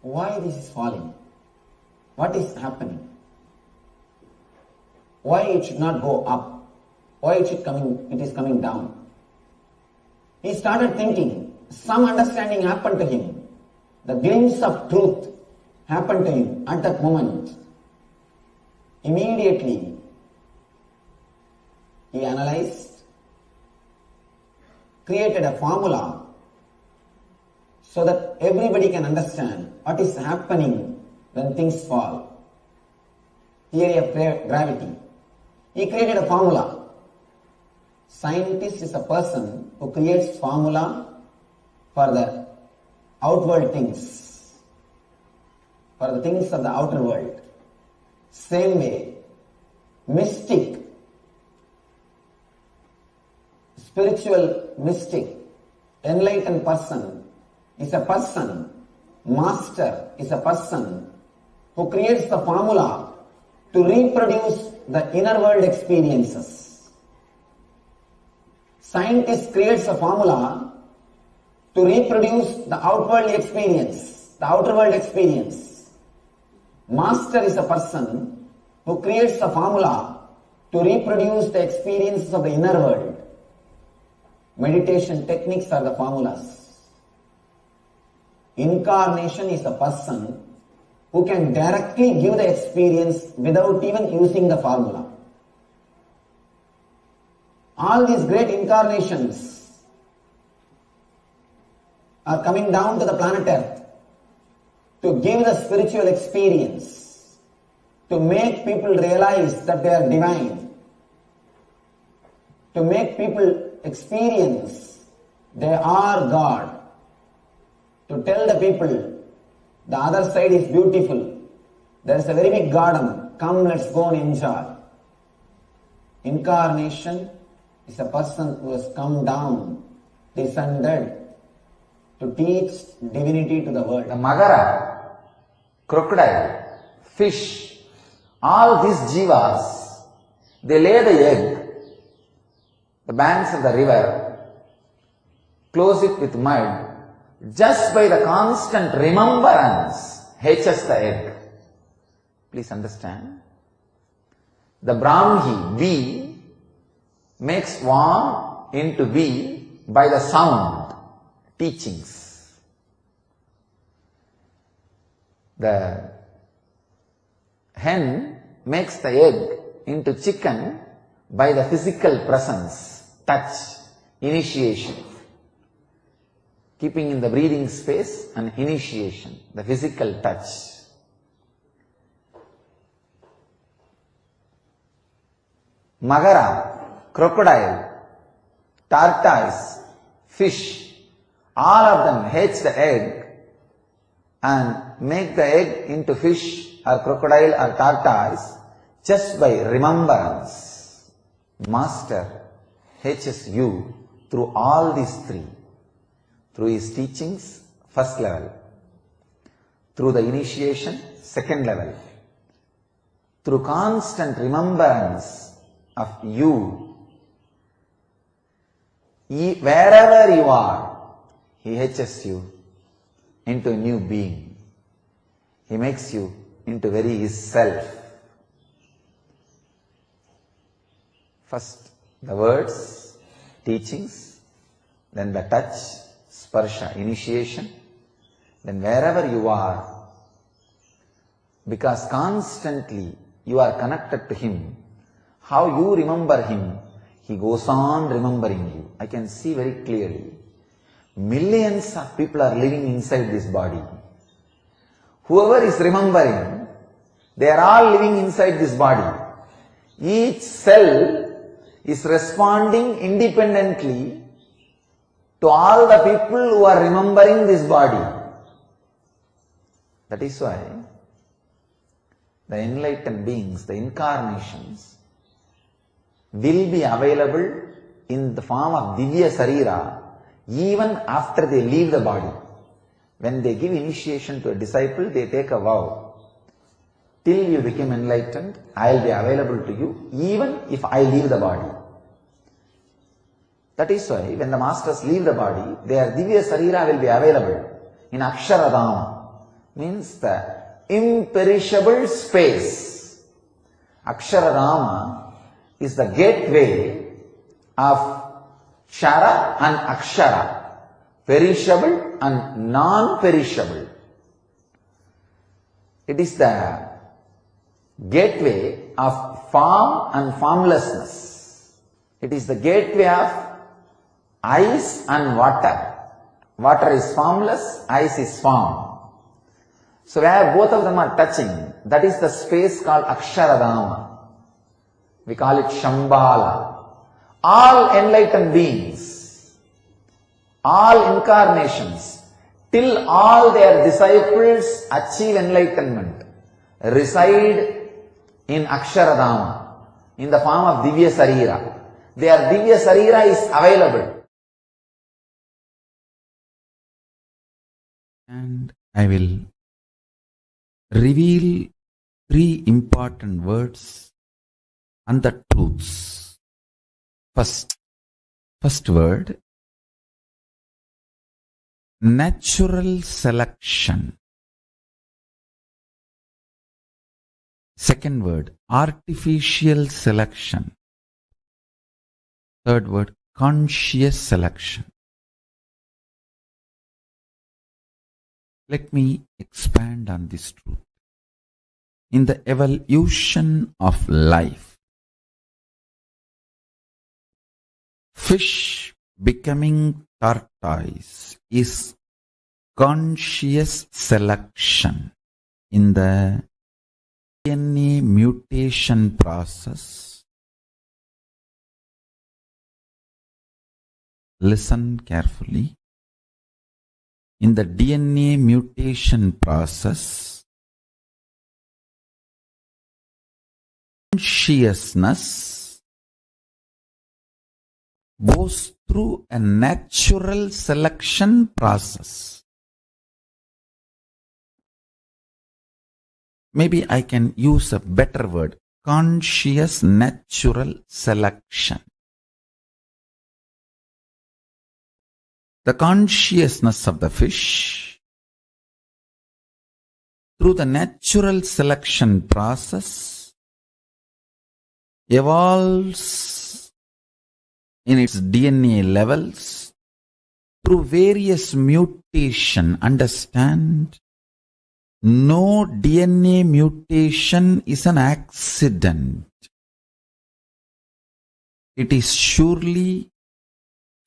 Why this is falling? What is happening? Why it should not go up? Why it is coming down? He started thinking. Some understanding happened to him. The glimpse of truth happened to him at that moment. Immediately, he analyzed, created a formula so that everybody can understand what is happening when things fall. Theory of gravity. He created a formula. Scientist is a person who creates formula for the outward things, for the things of the outer world. Same way, mystic, spiritual mystic, enlightened person is a person, master is a person who creates the formula to reproduce the inner world experiences. Scientist creates a formula to reproduce the outward experience, the outer world experience. Master is a person who creates a formula to reproduce the experiences of the inner world. Meditation techniques are the formulas. Incarnation is a person who can directly give the experience without even using the formula. All these great incarnations are coming down to the planet Earth to give the spiritual experience, to make people realize that they are divine, to make people experience they are God, to tell the people the other side is beautiful. There is a very big garden. Come, let's go and enjoy. Incarnation is a person who has come down, descended to teach divinity to the world. The Magara, crocodile, fish, all these jivas, they lay the egg, the banks of the river, close it with mud, just by the constant remembrance hatches the egg. Please understand. The Brahmi, bee, makes one into bee by the sound, teachings. The hen makes the egg into chicken by the physical presence, touch, initiation. Keeping in the breathing space an initiation, the physical touch. Magara, crocodile, tortoise, fish, all of them hatch the egg and make the egg into fish or crocodile or tortoise just by remembrance. Master hatches you through all these three. Through his teachings, first level. Through the initiation, second level. Through constant remembrance of you, wherever you are, he hatches you into a new being. He makes you into very his self. First, the words, teachings, then the touch, sparsha, initiation, then wherever you are, because constantly you are connected to him, how you remember him, he goes on remembering you. I can see very clearly. Millions of people are living inside this body. Whoever is remembering, they are all living inside this body. Each cell is responding independently to all the people who are remembering this body. That is why the enlightened beings, the incarnations, will be available in the form of Divya Sarira even after they leave the body. When they give initiation to a disciple, they take a vow. Till you become enlightened, I will be available to you even if I leave the body. That is why when the masters leave the body, their Divya Sarira will be available in Aksharadama, means the imperishable space. Aksharadama is the gateway of Kshara and Akshara, perishable and non-perishable. It is the gateway of form and formlessness. It is the gateway of ice and water. Water is formless, ice is form. So where both of them are touching, that is the space called Aksharadama. We call it Shambhala. All enlightened beings, all incarnations, till all their disciples achieve enlightenment, reside in Aksharadama, in the form of Divya Sarira. Their Divya Sarira is available. And I will reveal 3 important words and the truths. First word, natural selection. Second word, artificial selection. Third word, conscious selection. Let me expand on this truth. In the evolution of life, fish becoming tortoise is conscious selection. In the DNA mutation process, listen carefully. in the DNA mutation process, consciousness goes through a natural selection process. Maybe I can use a better word, conscious natural selection. The consciousness of the fish, through the natural selection process, evolves in its DNA levels through various mutation. Understand, no DNA mutation is an accident. It is surely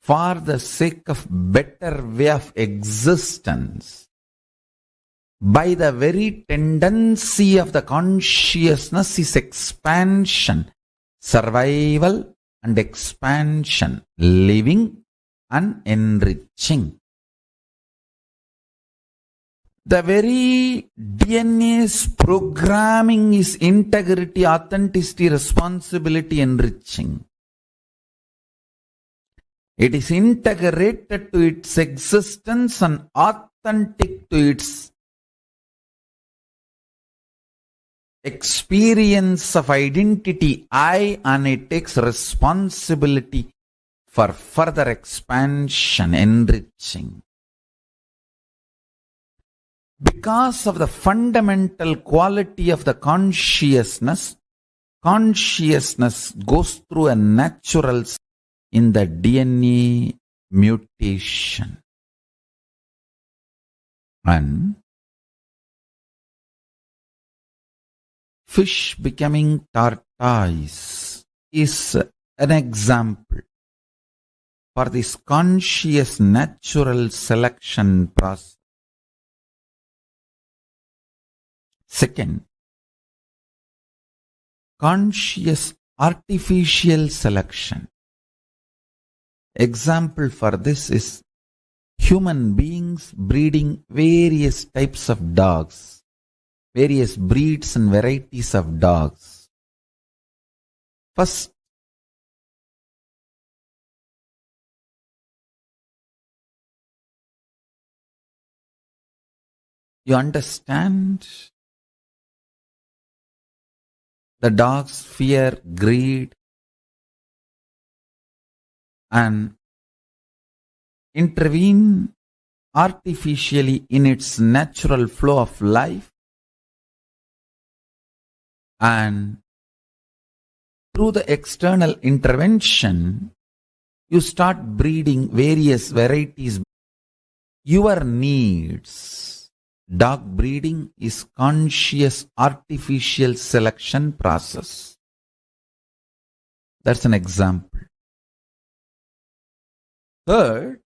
for the sake of better way of existence. By the very tendency of the consciousness is expansion, survival and expansion, living and enriching. The very DNA's programming is integrity, authenticity, responsibility, enriching. It is integrated to its existence and authentic to its experience of identity, I, and it takes responsibility for further expansion, enriching. Because of the fundamental quality of the consciousness, consciousness goes through a natural in the DNA mutation. And fish becoming tortoise is an example for this conscious natural selection process. Second, conscious artificial selection. Example for this is human beings breeding various types of dogs, various breeds and varieties of dogs. First, you understand the dog's fear, greed, and intervene artificially in its natural flow of life, and through the external intervention you start breeding various varieties. Your needs. Dog breeding is conscious artificial selection process. That's an example. Third,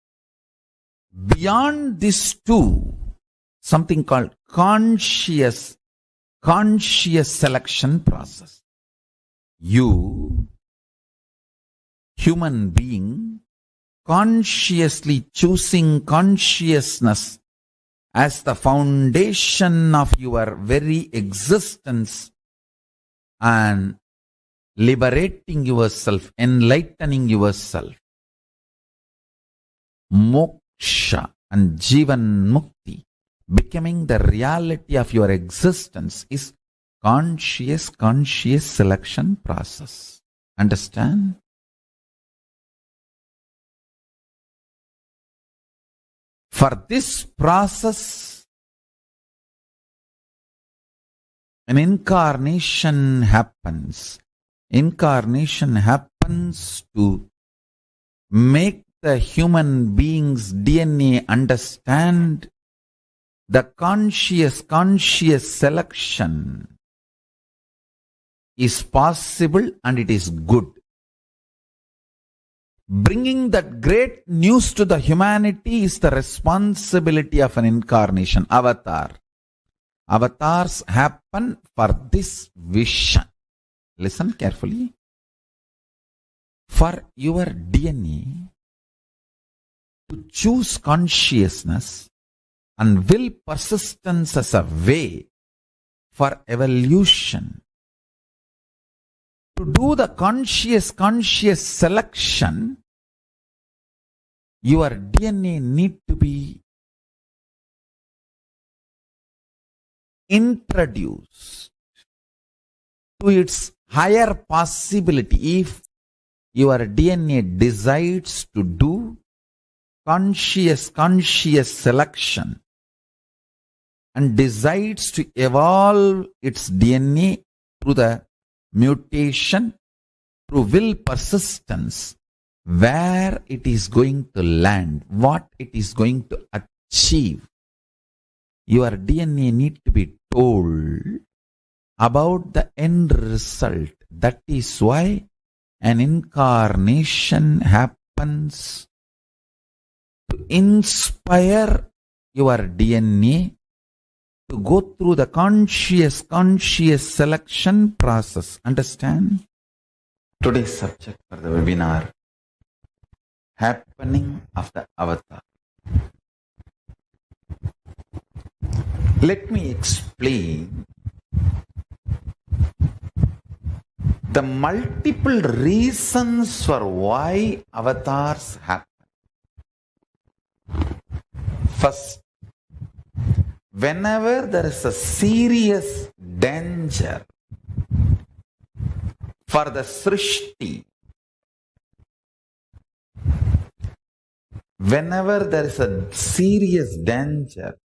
beyond these two, something called conscious selection process. You, human being, consciously choosing consciousness as the foundation of your very existence and liberating yourself, enlightening yourself. Moksha and Jivan Mukti, becoming the reality of your existence, is conscious selection process. Understand? For this process, an incarnation happens. Incarnation happens to make the human being's DNA understand the conscious selection is possible and it is good. Bringing that great news to the humanity is the responsibility of an incarnation, avatar. Avatars happen for this vision. Listen carefully. For your DNA to choose consciousness, and will persistence as a way for evolution. To do the conscious selection, your DNA need to be introduced to its higher possibility. If your DNA decides to do conscious selection and decides to evolve its DNA through the mutation, through will persistence, where it is going to land, what it is going to achieve, your DNA need to be told about the end result. That is why an incarnation happens to inspire your DNA to go through the conscious selection process. Understand? Today's subject for the webinar, happening of the avatar. Let me explain the multiple reasons for why avatars happen. First, whenever there is a serious danger for the Srishti, whenever there is a serious danger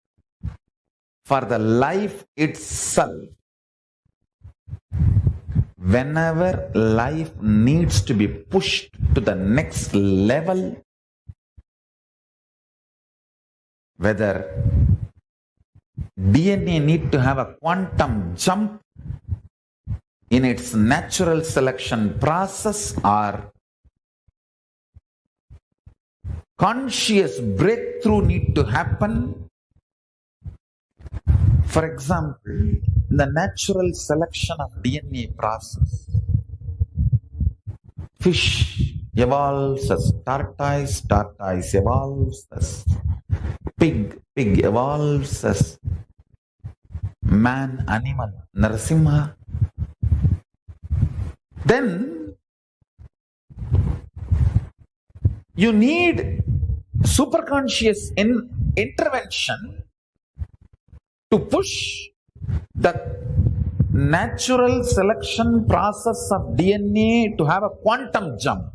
for the life itself, whenever life needs to be pushed to the next level, whether DNA need to have a quantum jump in its natural selection process, or conscious breakthrough need to happen. For example, in the natural selection of DNA process, fish evolves as tortoise, tortoise evolves as pig, pig evolves as man, animal, Narasimha. Then you need superconscious intervention to push the natural selection process of DNA to have a quantum jump.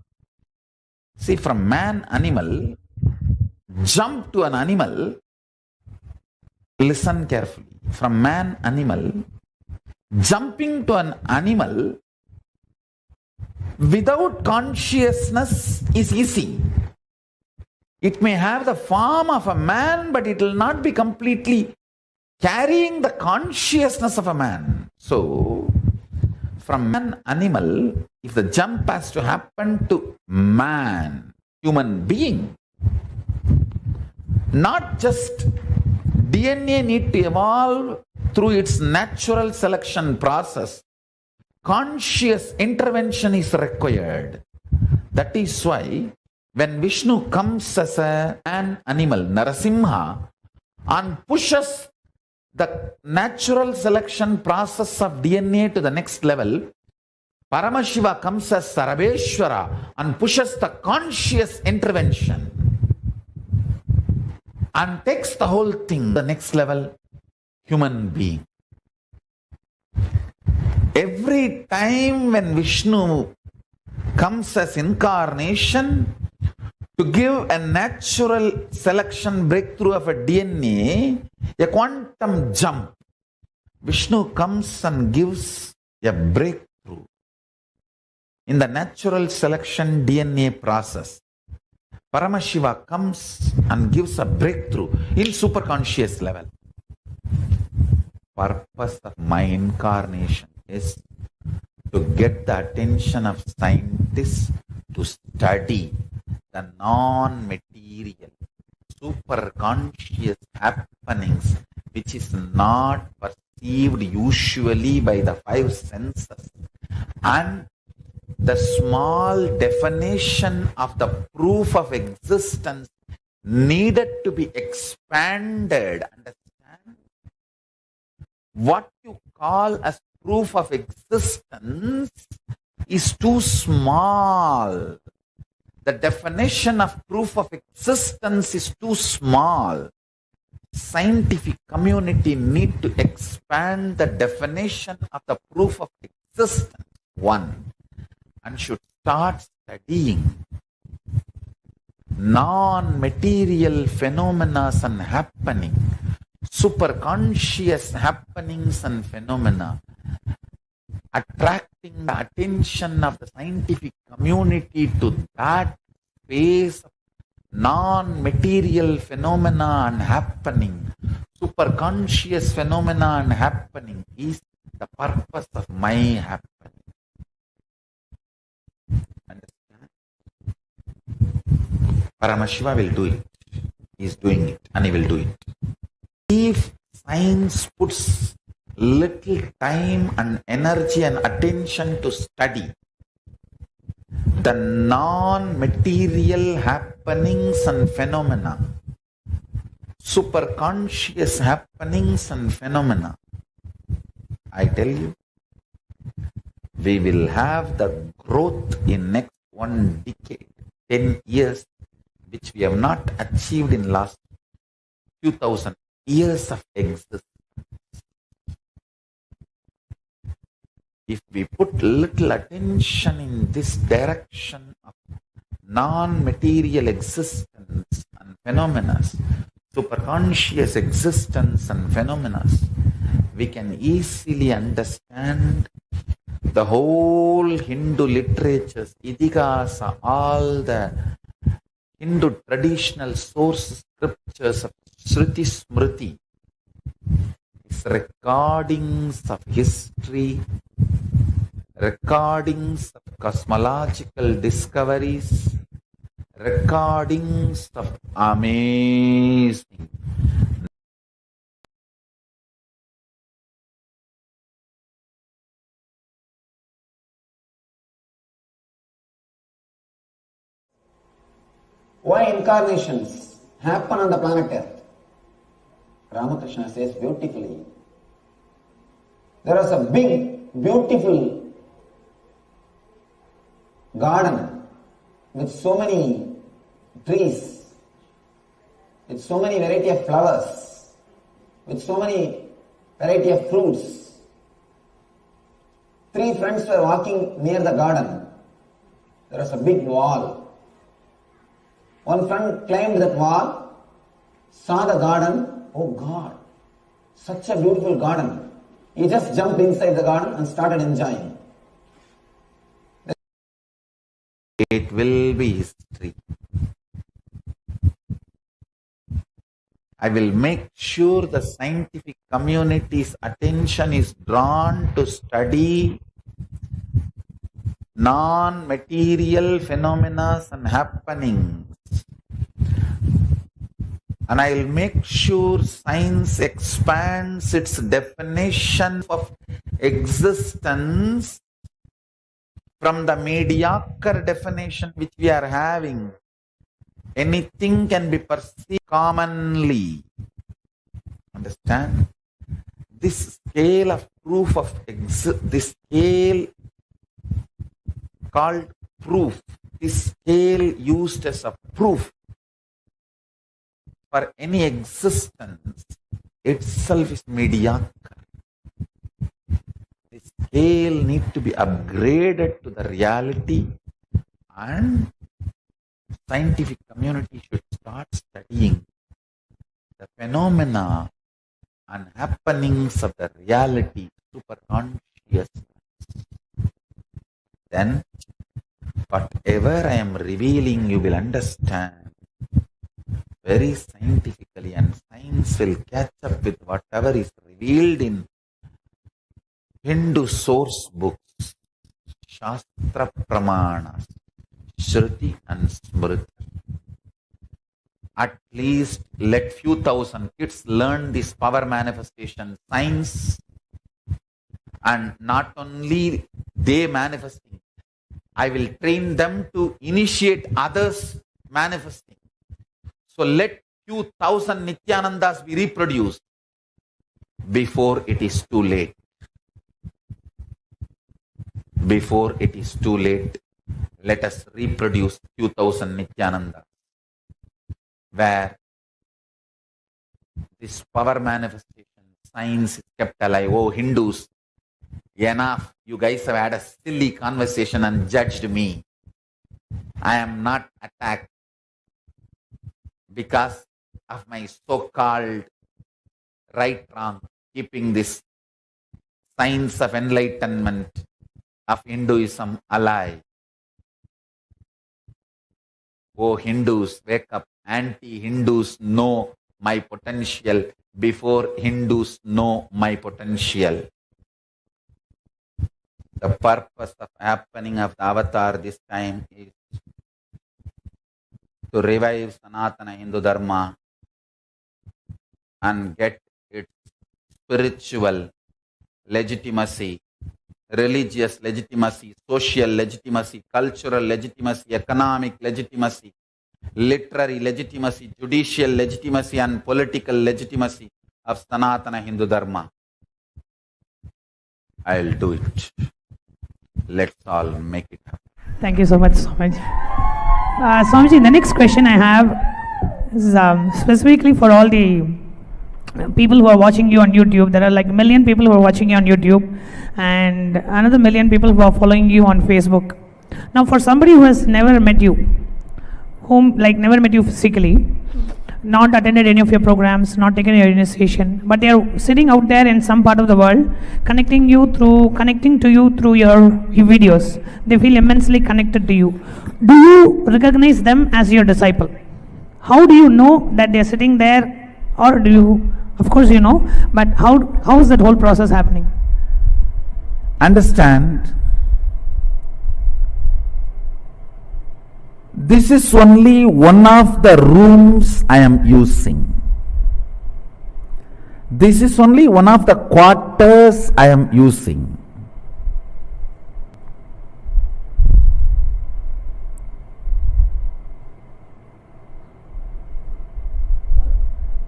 See, from man, animal, jump to an animal, listen carefully. From man, animal, jumping to an animal without consciousness is easy. It may have the form of a man, but it will not be completely carrying the consciousness of a man. So, from man, animal, if the jump has to happen to man, human being, not just DNA need to evolve through its natural selection process, conscious intervention is required. That is why when Vishnu comes as an animal, Narasimha, and pushes the natural selection process of DNA to the next level, Paramashiva comes as Sarabeshwara and pushes the conscious intervention and takes the whole thing to the next level, human being. Every time when Vishnu comes as incarnation to give a natural selection breakthrough of a DNA, a quantum jump, Vishnu comes and gives a breakthrough in the natural selection DNA process. Paramashiva comes and gives a breakthrough in superconscious level. Purpose of my incarnation is to get the attention of scientists to study the non-material, superconscious happenings which is not perceived usually by the five senses, and the small definition of the proof of existence needed to be expanded. Understand? What you call as proof of existence is too small. The definition of proof of existence is too small. Scientific community need to expand the definition of the proof of existence, one, and should start studying non-material phenomena and happening, superconscious happenings and phenomena, attracting the attention of the scientific community to that phase of non-material phenomena and happening, superconscious phenomena and happening is the purpose of my happening. Understand? Paramashiva will do it. He is doing it and he will do it. If science puts little time and energy and attention to study the non-material happenings and phenomena, superconscious happenings and phenomena, I tell you, we will have the growth in next 1 decade, 10 years, which we have not achieved in last few thousand years of existence. If we put little attention in this direction of non-material existence and phenomena, superconscious existence and phenomena, we can easily understand the whole Hindu literatures, Idihasa, all the Hindu traditional source scriptures of Shruti Smriti, recordings of history, recordings of cosmological discoveries, recordings of amazing why incarnations happen on the planet Earth. Ramakrishna says beautifully, there was a big, beautiful garden with so many trees, with so many variety of flowers, with so many variety of fruits. 3 friends were walking near the garden. There was a big wall. One friend climbed that wall, saw the garden. Oh God, such a beautiful garden. He just jumped inside the garden and started enjoying. It will be history. I will make sure the scientific community's attention is drawn to study non-material phenomena and happenings. And I will make sure science expands its definition of existence from the mediocre definition which we are having. Anything can be perceived commonly. Understand? This scale of proof of this scale called proof, this scale used as a proof for any existence itself is mediocre. The scale needs to be upgraded to the reality, and scientific community should start studying the phenomena and happenings of the reality, superconsciousness. Then whatever I am revealing, you will understand very scientifically, and science will catch up with whatever is revealed in Hindu source books, Shastra Pramanas, Shruti and Smriti. At least let few thousand kids learn this power manifestation science, and not only they manifesting, I will train them to initiate others manifesting. So let few thousand Nithyanandas be reproduced before it is too late. Before it is too late, let us reproduce few thousand Nithyanandas, where this power manifestation, science is kept alive. Oh, Hindus, enough. You guys have had a silly conversation and judged me. I am not attacked because of my so-called right wrong, keeping this science of enlightenment of Hinduism alive. Oh, Hindus, wake up. Anti-Hindus know my potential before Hindus know my potential. The purpose of happening of the avatar this time is to revive Sanatana Hindu Dharma and get its spiritual legitimacy, religious legitimacy, social legitimacy, cultural legitimacy, economic legitimacy, literary legitimacy, judicial legitimacy, and political legitimacy of Sanatana Hindu Dharma. I'll do it. Let's all make it happen. Thank you so much, Swamiji. Swamiji, the next question I have is specifically for all the people who are watching you on YouTube. There are like 1 million people who are watching you on YouTube and another 1 million people who are following you on Facebook. Now, for somebody who has never met you, never met you physically, not attended any of your programs, not taken your initiation, but they are sitting out there in some part of the world, connecting to you through your videos. They feel immensely connected to you. Do you recognize them as your disciple? How do you know that they are sitting there, or do you? Of course you know, but how is that whole process happening? Understand, this is only one of the rooms I am using. This is only one of the quarters I am using.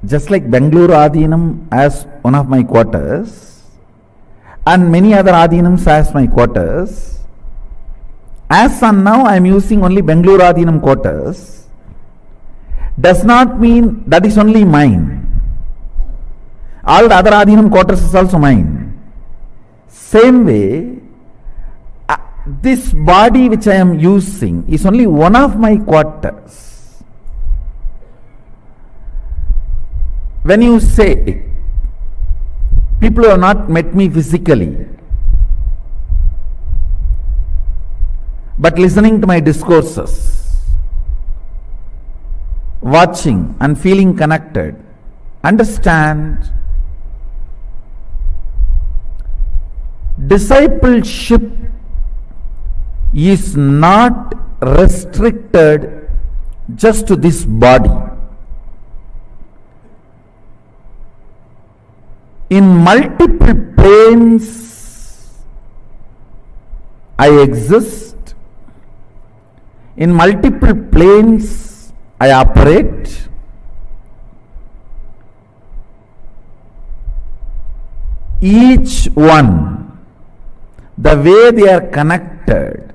Just like Bangalore Adhinam as one of my quarters and many other Adhinams as my quarters, as on now I am using only Bangalore Adhinam quarters, does not mean that is only mine. All the other Adhinam quarters is also mine. Same way, this body which I am using is only one of my quarters. When you say, people who have not met me physically, but listening to my discourses, watching and feeling connected, understand, discipleship is not restricted just to this body. In multiple planes, I exist. In multiple planes, I operate. Each one, the way they are connected,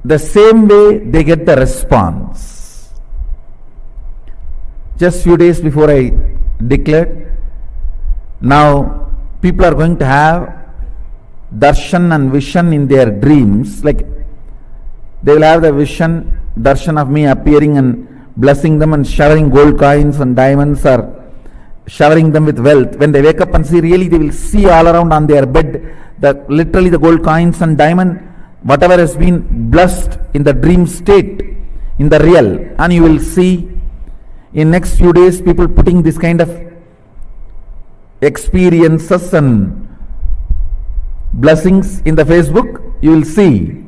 the same way they get the response. Just few days before I declared, now people are going to have darshan and vision in their dreams. Like they will have the vision, darshan of me appearing and blessing them and showering gold coins and diamonds, or showering them with wealth. When they wake up and see, really they will see all around on their bed literally the gold coins and diamond, whatever has been blessed in the dream state, in the real. And you will see in next few days people putting this kind of experiences and blessings in the Facebook. You will see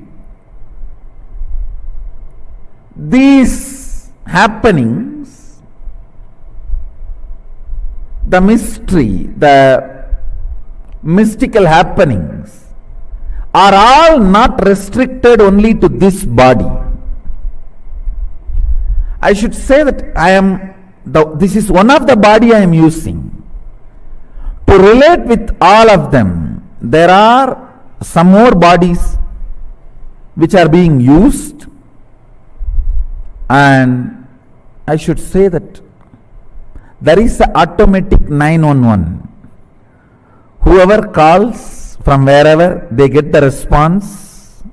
these happenings, the mystery, the mystical happenings are all not restricted only to this body. I should say that this is one of the body I am using. To relate with all of them, there are some more bodies which are being used, and I should say that there is an automatic 911. Whoever calls from wherever, they get the response,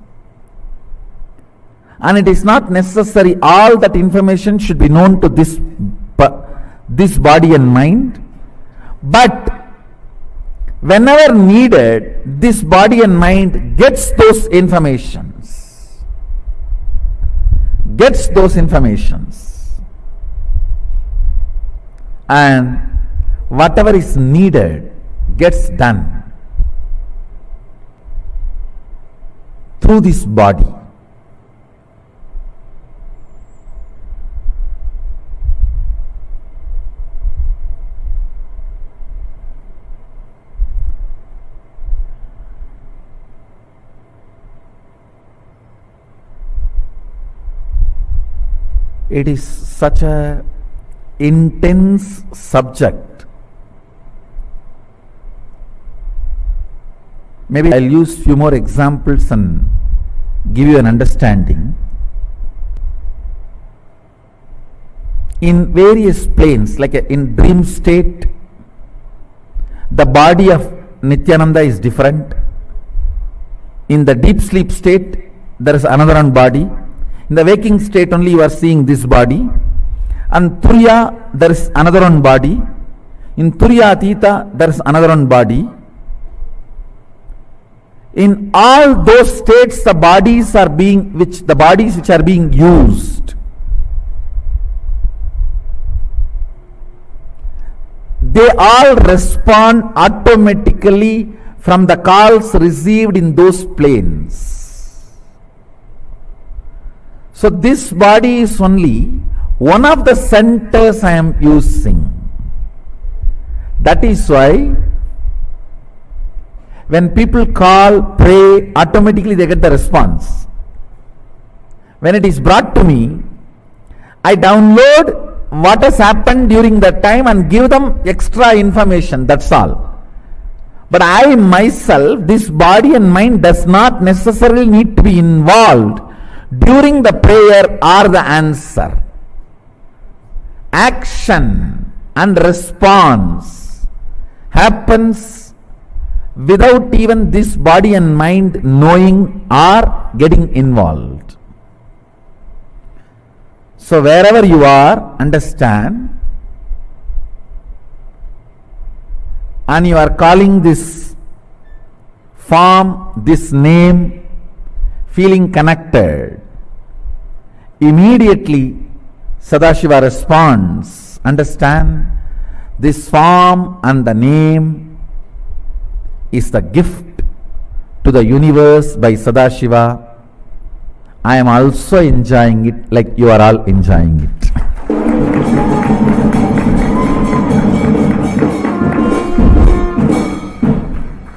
and it is not necessary all that information should be known to this body and mind, but whenever needed, this body and mind gets those informations. And whatever is needed gets done through this body. It is such a intense subject. Maybe I'll use few more examples and give you an understanding. In various planes, like in dream state, the body of Nithyananda is different. In the deep sleep state, there is another one body. In the waking state only you are seeing this body. And Turiya, there is another one body. In Turiya Atita, there is another one body. In all those states, the bodies which are being used, they all respond automatically from the calls received in those planes. So this body is only one of the centers I am using. That is why when people call, pray, automatically they get the response. When it is brought to me, I download what has happened during that time and give them extra information, that's all. But I myself, this body and mind does not necessarily need to be involved during the prayer or the answer. Action and response happens without even this body and mind knowing or getting involved. So wherever you are, understand, and you are calling this form, this name, feeling connected, immediately Sadashiva responds. Understand, this form and the name is the gift to the universe by Sadashiva. I am also enjoying it like you are all enjoying it.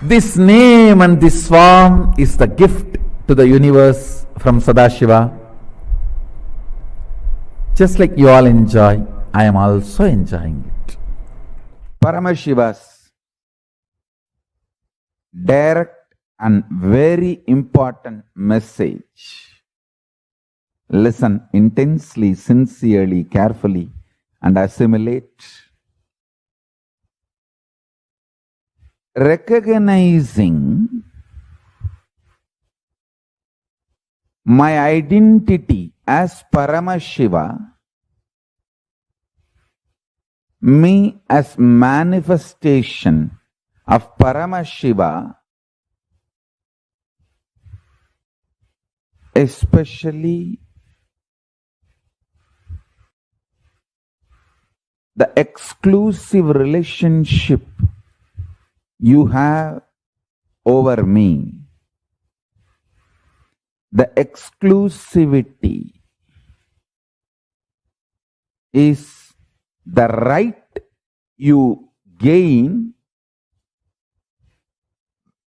This name and this form is the gift to the universe from Sadashiva. Just like you all enjoy, I am also enjoying it. Paramashiva's direct and very important message. Listen intensely, sincerely, carefully, and assimilate. Recognizing my identity as Paramashiva, me as manifestation of Paramashiva, especially the exclusive relationship you have over me, the exclusivity is the right you gain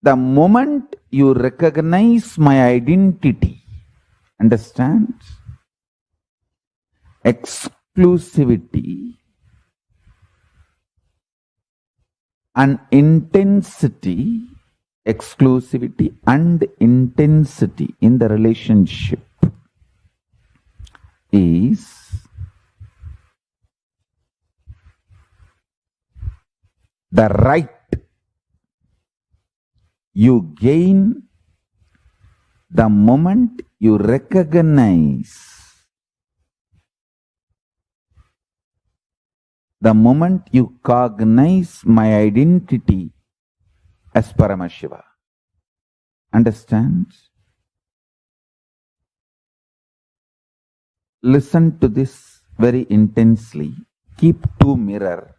the moment you recognize my identity. Understand? exclusivity and intensity, exclusivity and intensity in the relationship is the right you gain the moment you recognize, the moment you cognize my identity as Paramashiva. Understand? Listen to this very intensely. Keep two mirrors.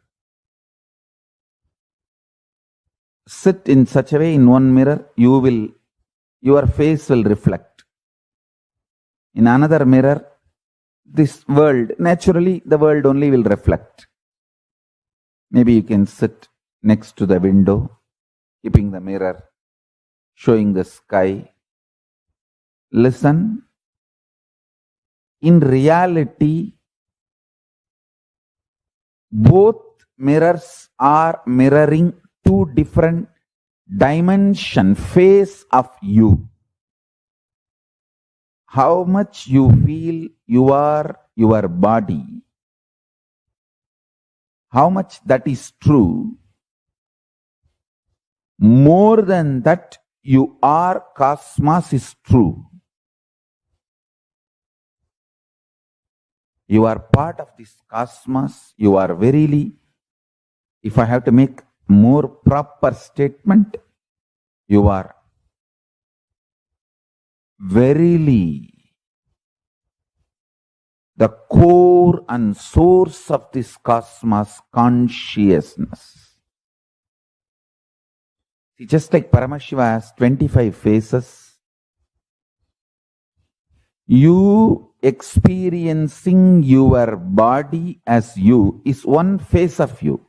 Sit in such a way in one mirror, your face will reflect. In another mirror, this world, naturally the world only will reflect. Maybe you can sit next to the window, keeping the mirror, showing the sky. Listen. In reality, both mirrors are mirroring two different dimension, face of you. How much you feel you are your body, how much that is true, more than that you are cosmos is true. You are part of this cosmos. You are verily, if I have to make more proper statement, you are verily the core and source of this cosmos consciousness. See, just like Paramashiva has 25 faces, you experiencing your body as you is one face of you.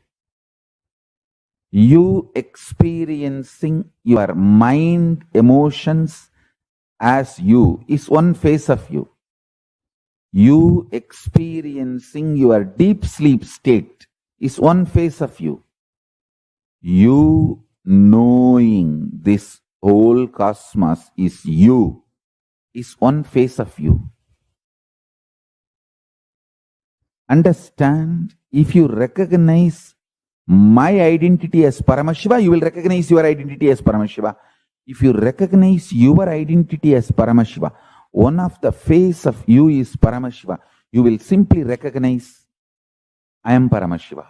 You experiencing your mind, emotions as you is one face of you. You experiencing your deep sleep state is one face of you. You knowing this whole cosmos is you is one face of you. Understand, if you recognize my identity as Paramashiva, you will recognize your identity as Paramashiva. If you recognize your identity as Paramashiva, one of the face of you is Paramashiva, you will simply recognize, I am Paramashiva.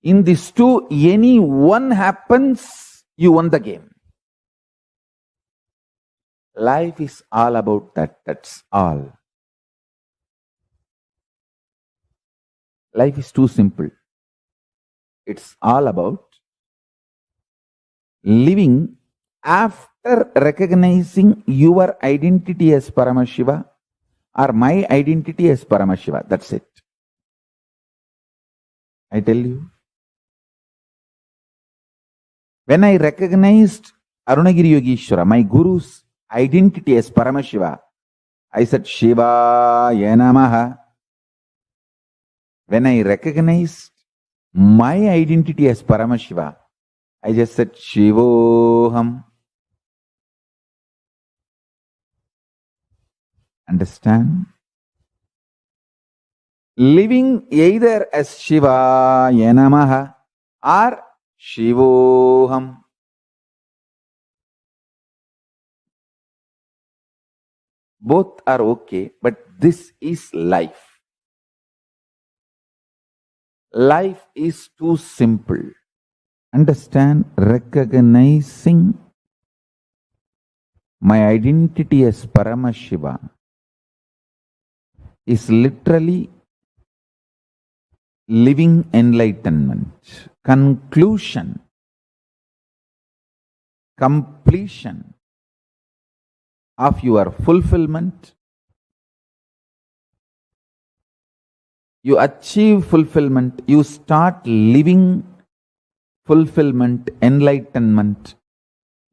In these two, any one happens, you won the game. Life is all about that. That's all. Life is too simple. It's all about living after recognizing your identity as Paramashiva or my identity as Paramashiva. That's it. I tell you. When I recognized Arunagiri Yogeshwara, my guru's identity as Paramashiva, I said, Shivaya Namaha. When I recognized my identity as Paramashiva, I just said, Shivoham. Understand? Living either as Shivaya Namaha or Shivoham. Both are okay, but this is life. Life is too simple. Understand, recognizing my identity as Paramashiva is literally living enlightenment, conclusion, completion of your fulfillment. You achieve fulfillment, you start living fulfillment, enlightenment,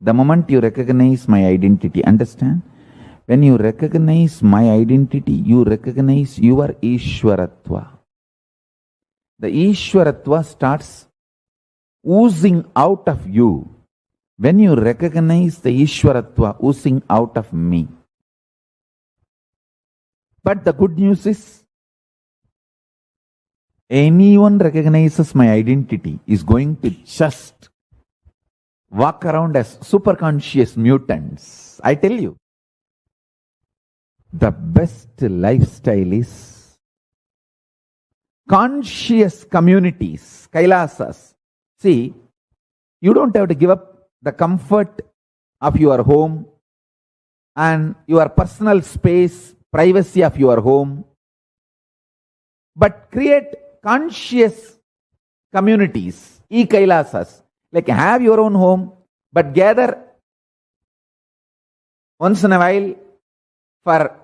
the moment you recognize my identity. Understand? When you recognize my identity, you recognize your Ishwaratva. The Ishwaratva starts oozing out of you when you recognize the Ishwaratva oozing out of me. But the good news is, anyone recognizes my identity is going to just walk around as superconscious mutants. I tell you, the best lifestyle is conscious communities, Kailasas. See, you don't have to give up the comfort of your home and your personal space, privacy of your home, but create conscious communities, e-Kailasas. Like have your own home, but gather once in a while for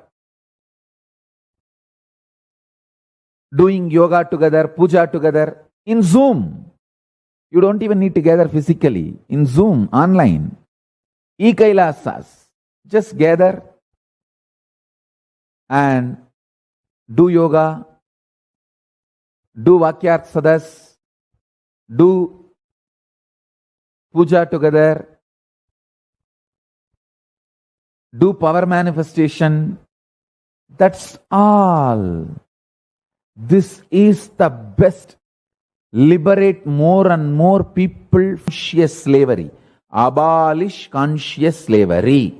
doing yoga together, puja together in Zoom. You don't even need to gather physically. In Zoom, online. E-Kailasas. Just gather and do yoga, do Vakyart Sadas, do puja together, do power manifestation. That's all. This is the best. Liberate more and more people from conscious slavery. Abolish conscious slavery.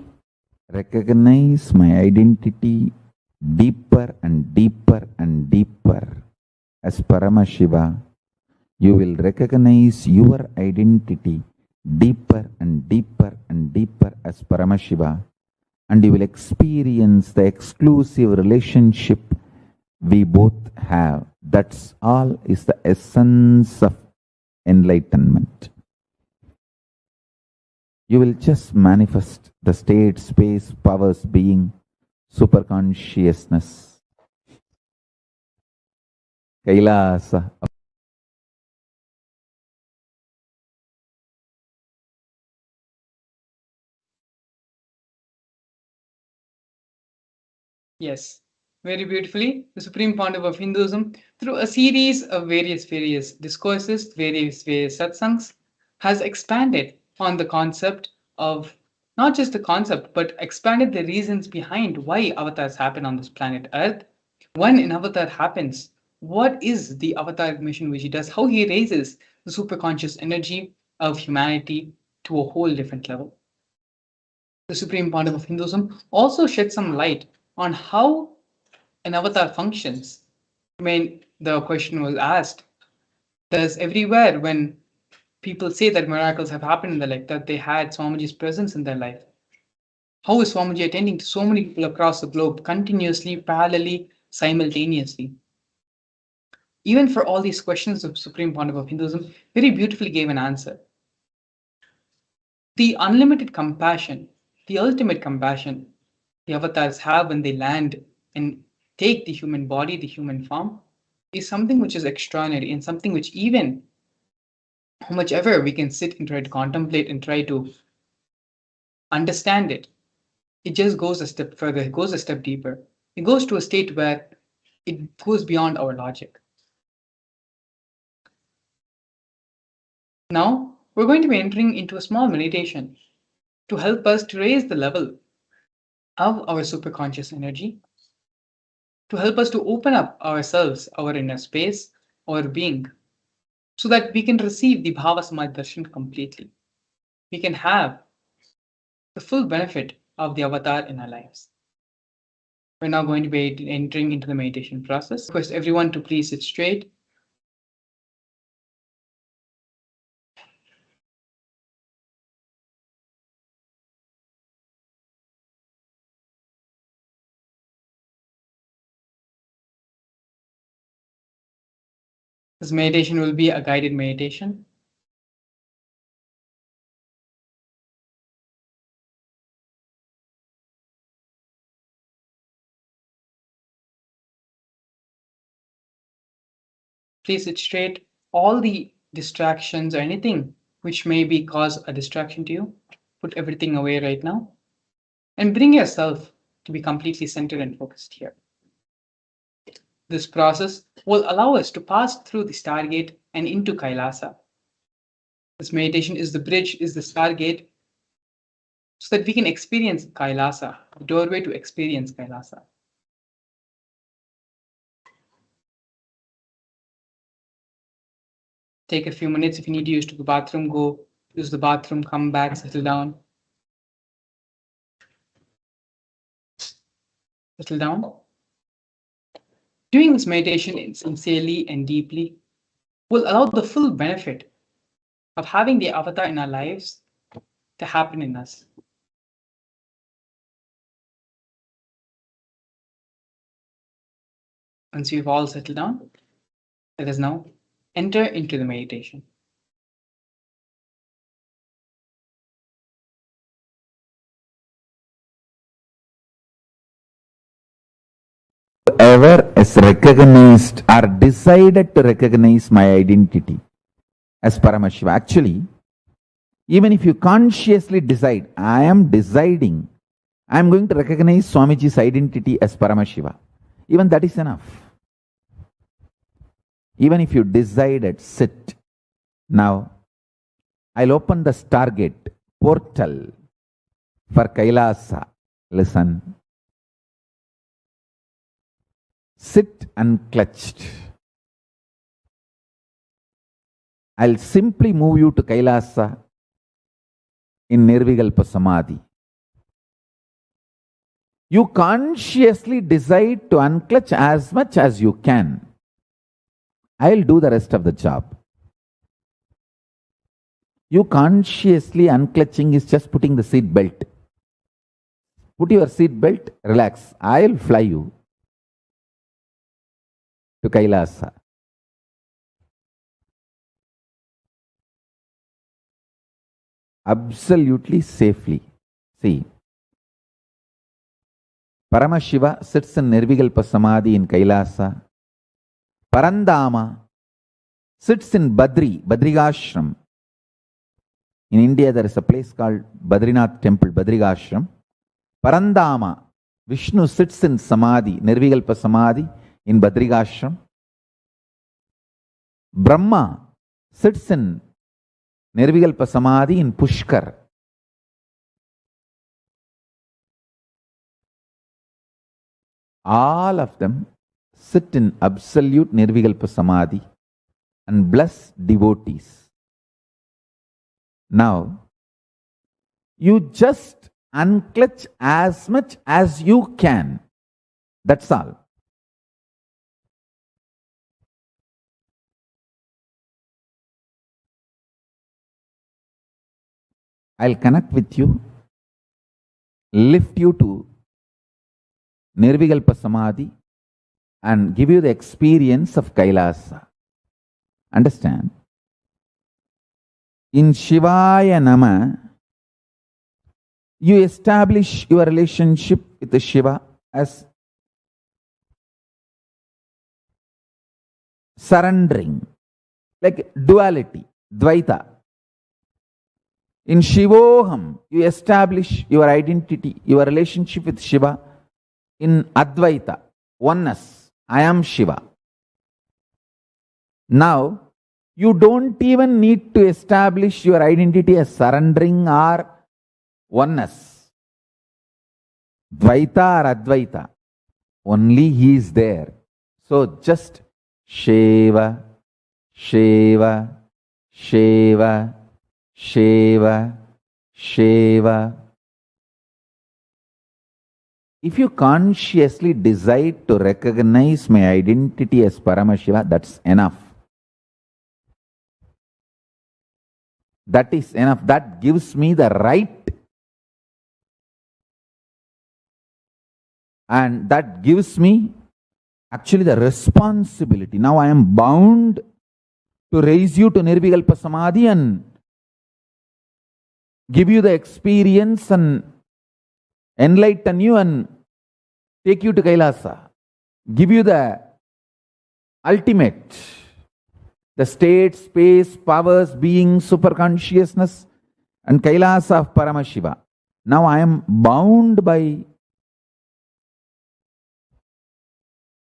Recognize my identity deeper and deeper and deeper. As Paramashiva, you will recognize your identity deeper and deeper and deeper as Paramashiva, and you will experience the exclusive relationship we both have. That's all is the essence of enlightenment. You will just manifest the state, space, powers, being, superconsciousness. Kailasa. Yes, very beautifully, the Supreme Pontiff of Hinduism, through a series of various discourses, various satsangs, has expanded on the concept of, not just the concept, but expanded the reasons behind why avatars happen on this planet Earth. When an avatar happens, what is the avatar mission which he does, how he raises the superconscious energy of humanity to a whole different level. The Supreme Pontiff of Hinduism also shed some light on how an avatar functions. I mean, the question was asked, does everywhere when people say that miracles have happened in their life, that they had Swamiji's presence in their life, how is Swamiji attending to so many people across the globe continuously, parallelly, simultaneously? Even for all these questions, the Supreme Pontiff of Hinduism very beautifully gave an answer. The unlimited compassion, the ultimate compassion the avatars have when they land and take the human body, the human form, is something which is extraordinary and something which even how much ever we can sit and try to contemplate and try to understand it, it just goes a step further, it goes a step deeper. It goes to a state where it goes beyond our logic. Now, we're going to be entering into a small meditation to help us to raise the level of our superconscious energy, to help us to open up ourselves, our inner space, our being, so that we can receive the Bhava Samadhi Darshan completely. We can have the full benefit of the avatar in our lives. We're now going to be entering into the meditation process. I request everyone to please sit straight. This meditation will be a guided meditation. Please sit straight. All the distractions or anything which may be cause a distraction to you, put everything away right now and bring yourself to be completely centered and focused here. This process will allow us to pass through the Stargate and into Kailasa. This meditation is the bridge, is the Stargate, so that we can experience Kailasa, the doorway to experience Kailasa. Take a few minutes if you need to use to the bathroom, go use the bathroom, come back, settle down. Settle down. Doing this meditation sincerely and deeply will allow the full benefit of having the avatar in our lives to happen in us. Once you've all settled down, let us now enter into the meditation. Whoever has recognized or decided to recognize my identity as Paramashiva. Actually, even if you consciously decide, I am deciding, I am going to recognize Swamiji's identity as Paramashiva. Even that is enough. Even if you decided, sit. Now, I'll open the Stargate portal for Kailasa. Listen. Sit unclutched. I'll simply move you to Kailasa in Nirvikalpa Samadhi. You consciously decide to unclutch as much as you can. I'll do the rest of the job. You consciously unclutching is just putting the seat belt. Put your seat belt, relax. I'll fly you to Kailasa. Absolutely safely. See, Paramashiva sits in Nirvikalpa Samadhi in Kailasa. Parandama sits in Badrigashram. In India, there is a place called Badrinath Temple, Badrigashram. Parandama, Vishnu sits in Samadhi, Nirvikalpa Samadhi in Badrigashram. Brahma sits in Nirvikalpa Samadhi in Pushkar. All of them sit in absolute Nirvikalpa Samadhi and bless devotees. Now, you just unclutch as much as you can. That's all. I'll connect with you, lift you to Nirvikalpa Samadhi and give you the experience of Kailasa. Understand? In Shivaya Nama, you establish your relationship with the Shiva as surrendering, like duality, Dvaita. In Shivoham, you establish your identity, your relationship with Shiva in Advaita, oneness. I am Shiva. Now, you don't even need to establish your identity as surrendering or oneness. Dvaita or Advaita. Only He is there. So just Shiva, Shiva, Shiva, Shiva, Shiva. If you consciously decide to recognize my identity as Paramashiva, that's enough. That is enough. That gives me the right. And that gives me actually the responsibility. Now I am bound to raise you to Nirvikalpa Samadhi and give you the experience and enlighten you and take you to Kailasa. Give you the ultimate, the state, space, powers, being, superconsciousness and Kailasa of Paramashiva. Now I am bound by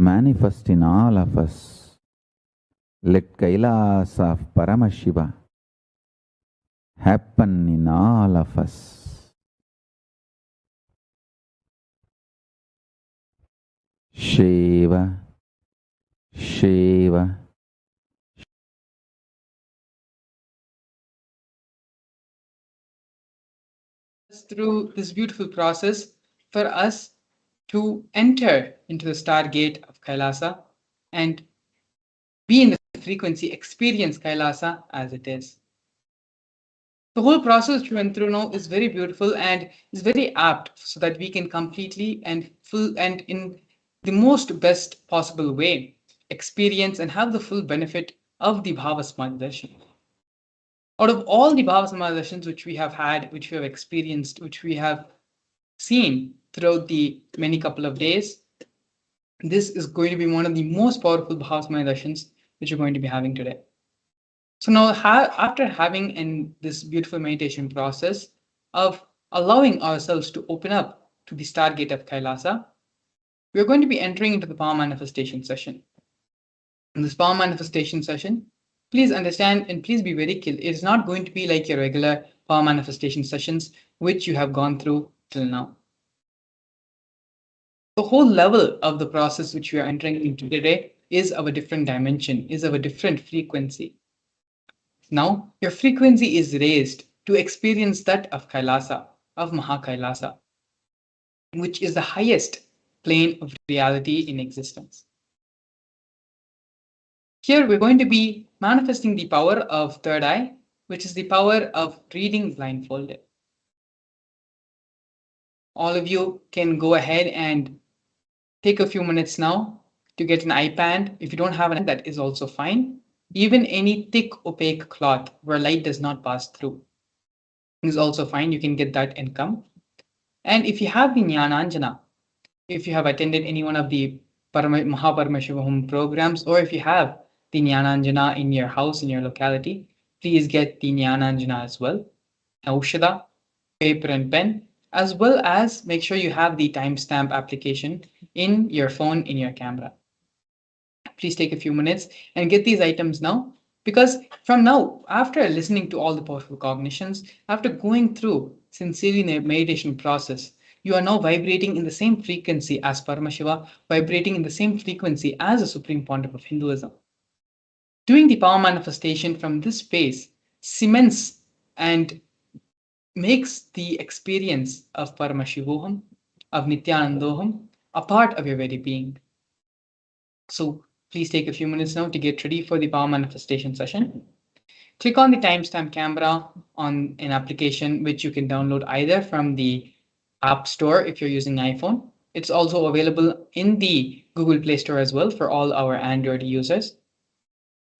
manifest in all of us. Let Kailasa of Paramashiva happen in all of us. Shiva, Shiva. Through this beautiful process for us to enter into the stargate of Kailasa and be in the frequency, experience Kailasa as it is. The whole process we went through now is very beautiful and is very apt so that we can completely and full and in the most best possible way experience and have the full benefit of the Bhava Samadhi Darshan. Out of all the Bhava Samadhi Darshans which we have had, which we have experienced, which we have seen throughout the many couple of days, this is going to be one of the most powerful Bhava Samadhi Darshans which we're going to be having today. So now, after having this beautiful meditation process of allowing ourselves to open up to the stargate of Kailasa, we are going to be entering into the power manifestation session. In this power manifestation session, please understand and please be very clear. It is not going to be like your regular power manifestation sessions which you have gone through till now. The whole level of the process which we are entering into today is of a different dimension, is of a different frequency. Now, your frequency is raised to experience that of Kailasa, of Mahakailasa, which is the highest plane of reality in existence. Here, we're going to be manifesting the power of third eye, which is the power of reading blindfolded. All of you can go ahead and take a few minutes now to get an iPad. If you don't have an, that is also fine. Even any thick opaque cloth where light does not pass through is also fine. You can get that and come. And if you have the Jnananjana, if you have attended any one of the Mahaparamashivaham programs, or if you have the Jnananjana in your house, in your locality, please get the Jnananjana as well. Aushada, paper and pen, as well as make sure you have the timestamp application in your phone, in your camera. Please take a few minutes and get these items now, because from now, after listening to all the powerful cognitions, after going through sincerely the meditation process, you are now vibrating in the same frequency as Paramashiva, vibrating in the same frequency as the Supreme Pontiff of Hinduism. Doing the power manifestation from this space cements and makes the experience of Paramashivoham, of Nithyanandoham, a part of your very being. So please take a few minutes now to get ready for the power manifestation session. Click on the timestamp camera on an application which you can download either from the App Store if you're using iPhone. It's also available in the Google Play Store as well for all our Android users.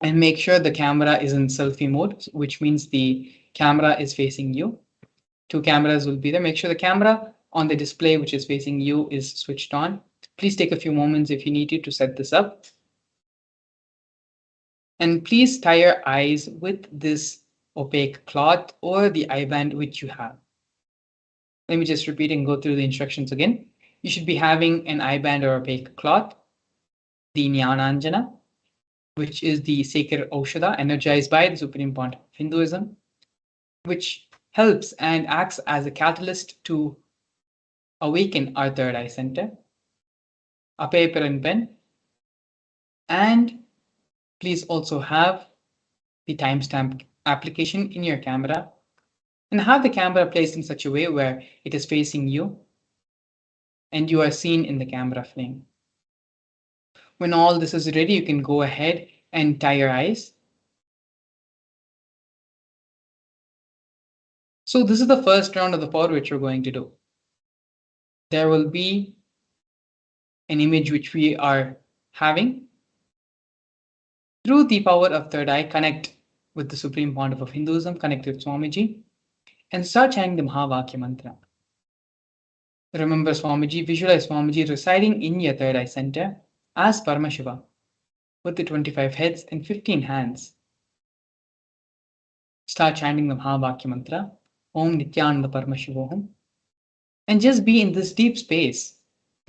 And make sure the camera is in selfie mode, which means the camera is facing you. Two cameras will be there. Make sure the camera on the display which is facing you is switched on. Please take a few moments if you need to set this up. And please tie your eyes with this opaque cloth or the eye band which you have. Let me just repeat and go through the instructions again. You should be having an eye band or opaque cloth, the Jnananjana, which is the sacred Aushada energized by the Supreme Pontiff of Hinduism, which helps and acts as a catalyst to awaken our third eye center, a paper and pen, and please also have the timestamp application in your camera, and have the camera placed in such a way where it is facing you and you are seen in the camera frame. When all this is ready, you can go ahead and tie your eyes. So this is the first round of the power which we're going to do. There will be an image which we are having. Through the power of third eye, connect with the Supreme Pontiff of Hinduism, connect with Swamiji, and start chanting the Mahavakya mantra. Remember Swamiji, visualize Swamiji residing in your third eye center as Paramashiva with the 25 heads and 15 hands. Start chanting the Mahavakya mantra, Om Nithyananda Paramashivam, and just be in this deep space,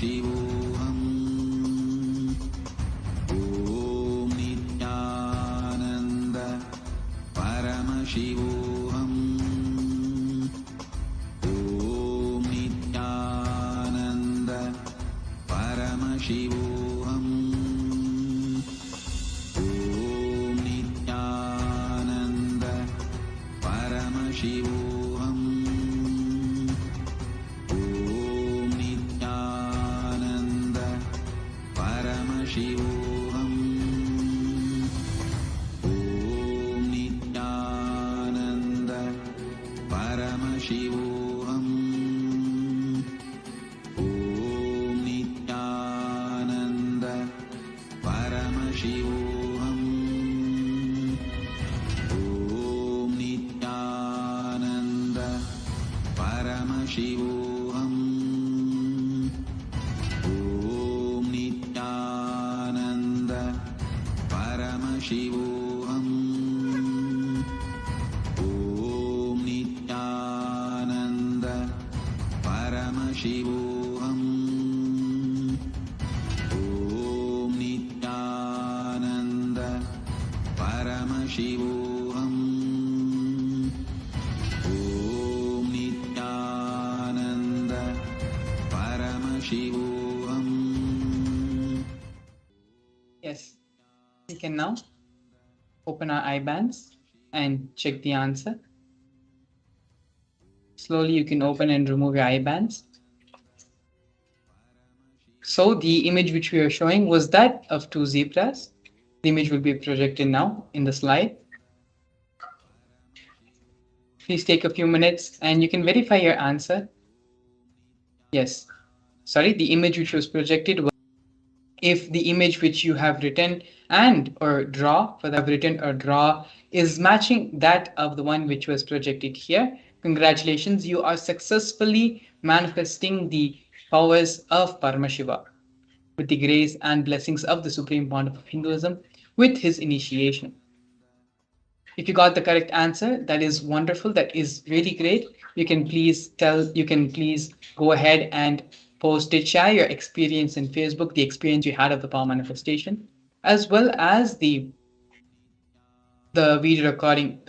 Paramashivam. Om Nithyananda Paramashivam. Om Nithyananda Paramashivam. Om Nithyananda Paramashivam. Om Nithyananda Paramashivam. Om Nithyananda Paramashivam. Om Nithyananda Paramashivam. Om Nithyananda Paramashivam. Om Nithyananda Paramashivam. Om Nithyananda Paramashivam. Om Nithyananda Paramashivam. Om Nithyananda Paramashivam. Yes, we can now open our eye bands and check the answer. Slowly you can open and remove your eye bands. So the image which we are showing was that of two zebras. The image will be projected now in the slide. Please take a few minutes and you can verify your answer. Yes, sorry, the image which was projected was, if the image which you have written and or draw for the written or draw is matching that of the one which was projected here, congratulations, you are successfully manifesting the powers of Paramashiva with the grace and blessings of the Supreme Pontiff of Hinduism with his initiation. If you got the correct answer, that is wonderful. That is really great. You can please go ahead and post it, share your experience in Facebook, the experience you had of the power manifestation, as well as the video recording.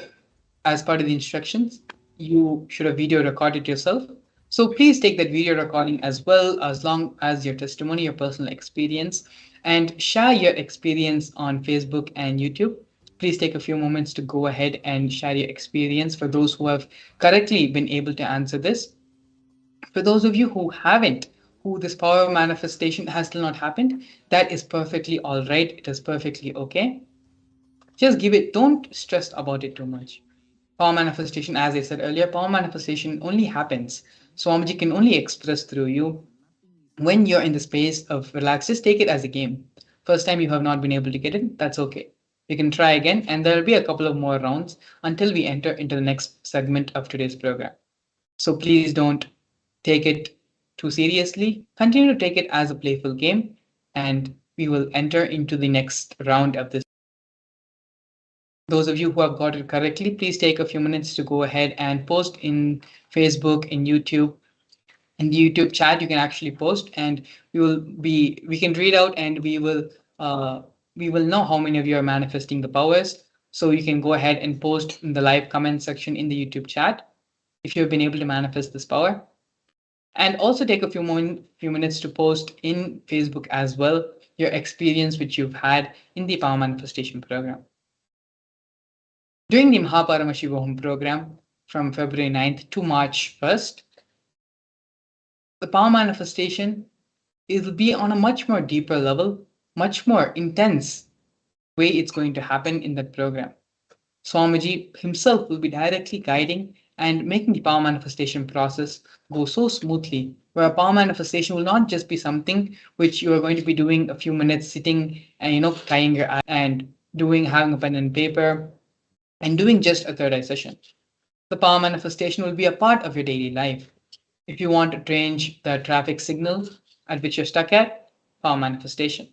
As part of the instructions, you should have video recorded yourself. So please take that video recording as well, as long as your testimony, your personal experience, and share your experience on Facebook and YouTube. Please take a few moments to go ahead and share your experience for those who have correctly been able to answer this. For those of you who haven't, who this power manifestation has still not happened, that is perfectly all right. It is perfectly okay. Just give it, don't stress about it too much. Power manifestation, as I said earlier, power manifestation only happens. Swamiji can only express through you when you're in the space of relax. Just take it as a game. First time you have not been able to get it, that's okay. You can try again, and there will be a couple of more rounds until we enter into the next segment of today's program. So please don't take it too seriously. Continue to take it as a playful game, and we will enter into the next round of this. Those of you who have got it correctly, please take a few minutes to go ahead and post in Facebook, in YouTube. In the YouTube chat, you can actually post, and we can read out, and we will know how many of you are manifesting the powers. So you can go ahead and post in the live comment section in the YouTube chat if you have been able to manifest this power. And also take a few minutes to post in Facebook as well, your experience which you've had in the power manifestation program. During the Paramashivam program from February 9th to March 1st, the power manifestation will be on a much more deeper level, much more intense way it's going to happen in that program. Swamiji himself will be directly guiding and making the power manifestation process go so smoothly, where a power manifestation will not just be something which you are going to be doing a few minutes sitting and crying your eye and having a pen and paper and doing just a third eye session. The power manifestation will be a part of your daily life. If you want to change the traffic signal at which you're stuck at, power manifestation.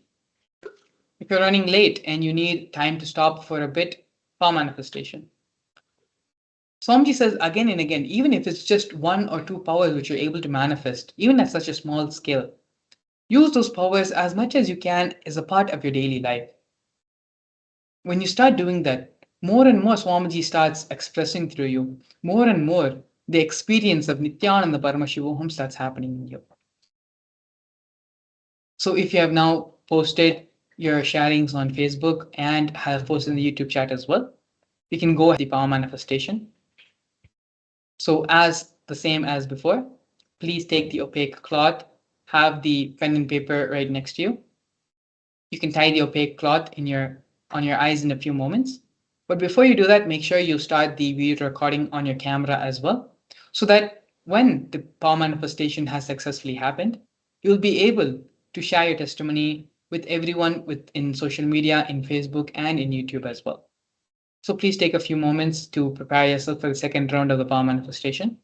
If you're running late and you need time to stop for a bit, power manifestation. Swamiji says again and again, even if it's just 1 or 2 powers which you're able to manifest, even at such a small scale, Use those powers as much as you can as a part of your daily life. When you start doing that, more and more Swamiji starts expressing through you. More and more, the experience of Nithyananda Paramashivam starts happening in you. So if you have now posted your sharings on Facebook and have posted in the YouTube chat as well, we can go ahead with the power manifestation. So as the same as before, please take the opaque cloth, have the pen and paper right next to you. You can tie the opaque cloth on your eyes in a few moments. But before you do that, make sure you start the video recording on your camera as well, so that when the power manifestation has successfully happened, you'll be able to share your testimony with everyone in social media, in Facebook, and in YouTube as well. So please take a few moments to prepare yourself for the second round of the power manifestation.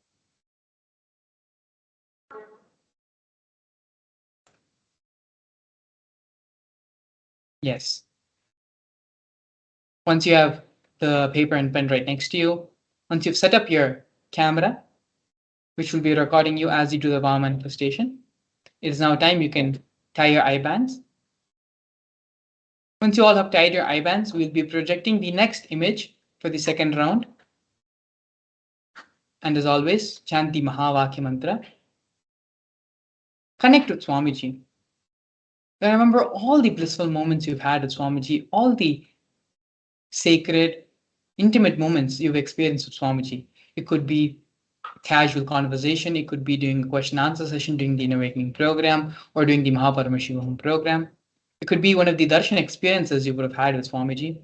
Yes. Once you have the paper and pen right next to you, once you've set up your camera, which will be recording you as you do the power manifestation, it is now time you can tie your eye bands. Once you all have tied your eye bands, we'll be projecting the next image for the second round. And as always, chant the Mahavakya mantra. Connect with Swamiji. And remember all the blissful moments you've had with Swamiji, all the sacred, intimate moments you've experienced with Swamiji. It could be casual conversation, it could be doing a question answer session during the Inner Awakening program or doing the Paramashivam program. It could be one of the Darshan experiences you would have had with Swamiji.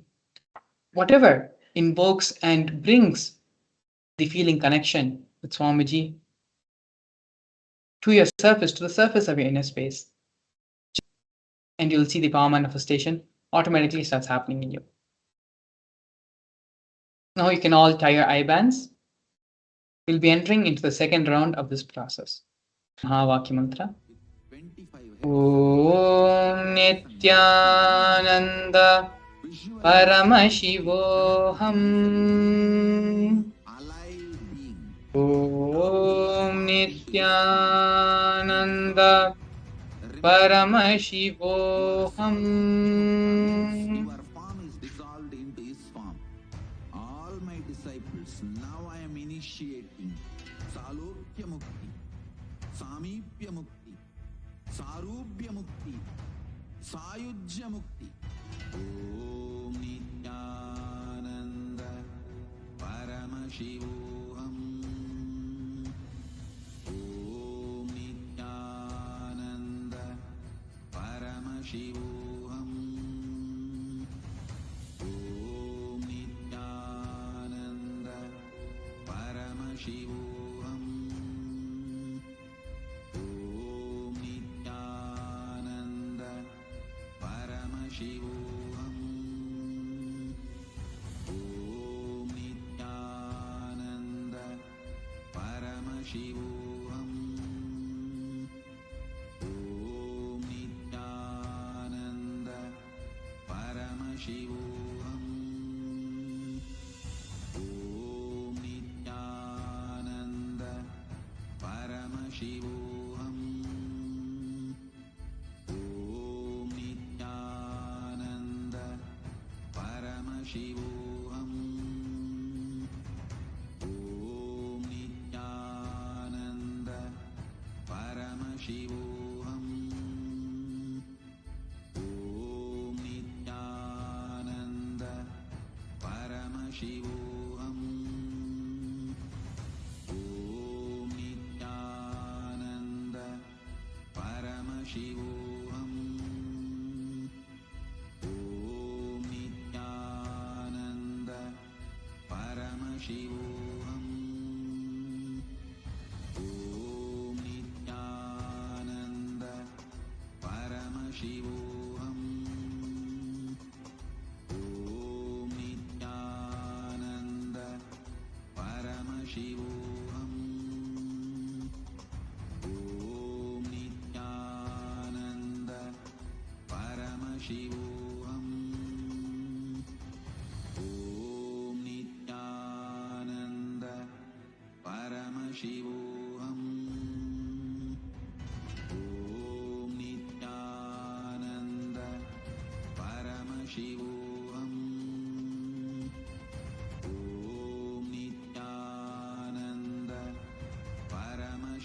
Whatever invokes and brings the feeling connection with Swamiji to your surface, to the surface of your inner space. And you'll see the power manifestation automatically starts happening in you. Now you can all tie your eye bands. We'll be entering into the second round of this process. Mahavakya mantra. Om Nithyananda Paramashivam. Om Nithyananda Paramashivam. Your form is dissolved into his form. All my disciples, now I am initiating Salokya Mukti, Samipya Mukti, Sarubhya Mukti, Sayujya Mukti. Om Nithyananda Paramashivam. Om Nithyananda Paramashivam. Om Nithyananda Paramashivam. Om Nithyananda Paramashivam. Om Nithyananda Paramashivam. Om Nithyananda Paramashivam. Om Nithyananda Paramashivam. Om Nithyananda Paramashivam. Om Nithyananda Paramashivam. Om Nithyananda Paramashivam. Om Nithyananda Paramashivam. Om Nithyananda Paramashivam. Om Nithyananda Paramashivam. Om Nithyananda Paramashivam. Om Nithyananda Paramashivam. Om Nithyananda Paramashivam. Om Nithyananda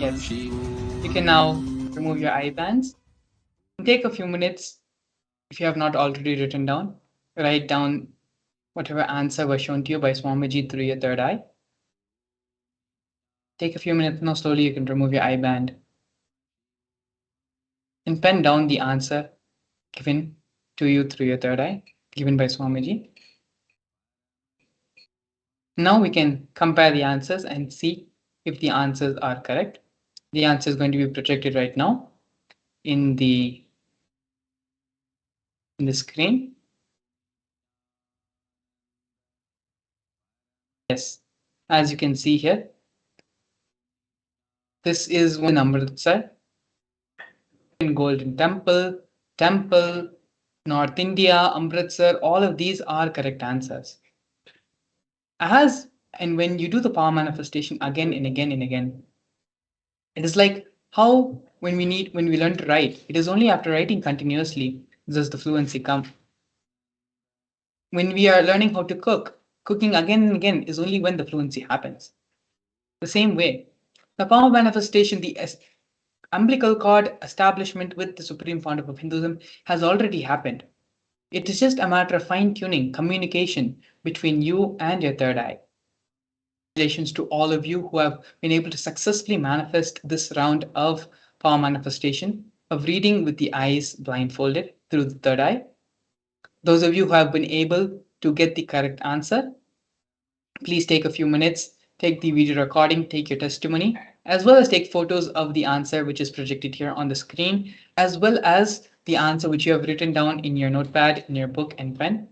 Yes. You can now remove your eye bands and take a few minutes. If you have not already written down, write down whatever answer was shown to you by Swamiji through your third eye. Take a few minutes now. Slowly you can remove your eye band and pen down the answer given to you through your third eye, given by Swamiji. Now we can compare the answers and see if the answers are correct. The answer is going to be projected right now in the screen. Yes, as you can see here, this is one number side. In Golden Temple, North India, Amritsar, all of these are correct answers. And when you do the power manifestation again and again and again, it is like how when we learn to write, it is only after writing continuously does the fluency come. When we are learning how to cooking again and again is only when the fluency happens. The same way, the power manifestation, the umbilical cord establishment with the Supreme Founder of Hinduism has already happened. It is just a matter of fine-tuning communication between you and your third eye. Congratulations to all of you who have been able to successfully manifest this round of power manifestation, of reading with the eyes blindfolded through the third eye. Those of you who have been able to get the correct answer, please take a few minutes, take the video recording, take your testimony, as well as take photos of the answer which is projected here on the screen, as well as the answer which you have written down in your notepad, in your book and pen,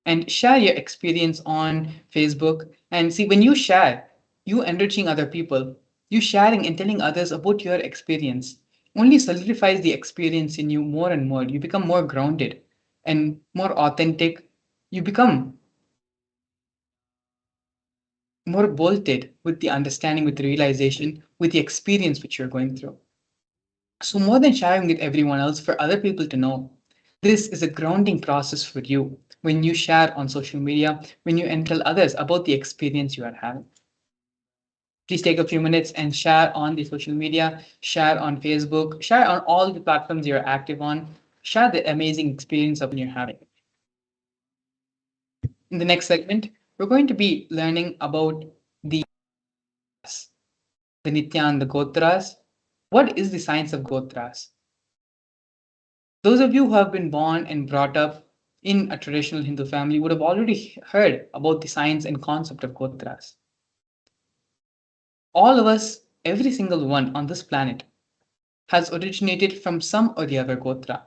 and share your experience on Facebook. And see, when you share, you enriching other people, you sharing and telling others about your experience only solidifies the experience in you more and more. You become more grounded and more authentic. You become more bolted with the understanding, with the realization, with the experience which you're going through. So more than sharing with everyone else, for other people to know, this is a grounding process for you when you share on social media, when you tell others about the experience you are having. Please take a few minutes and share on the social media, share on Facebook, share on all the platforms you're active on, share the amazing experience of you're having. In the next segment, we're going to be learning about the Nithyananda Gotras. What is the science of Gotras? Those of you who have been born and brought up in a traditional Hindu family would have already heard about the science and concept of Gotras. All of us, every single one on this planet, has originated from some or the other Gotra.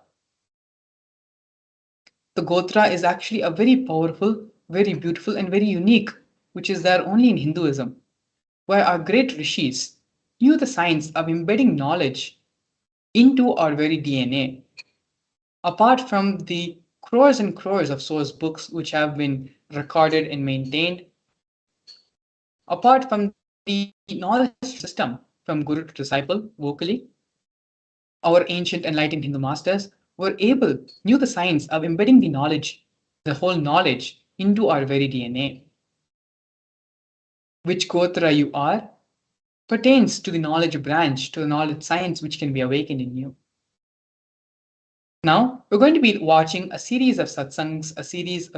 The Gotra is actually a very powerful, very beautiful, and very unique, which is there only in Hinduism, where our great rishis knew the science of embedding knowledge into our very DNA. Apart from the crores and crores of source books which have been recorded and maintained, apart from the knowledge system from guru to disciple vocally, our ancient enlightened Hindu masters knew the science of embedding the knowledge, the whole knowledge, into our very DNA. Which Gotra you are pertains to the knowledge branch, to the knowledge science which can be awakened in you. Now, we're going to be watching a series of satsangs, a series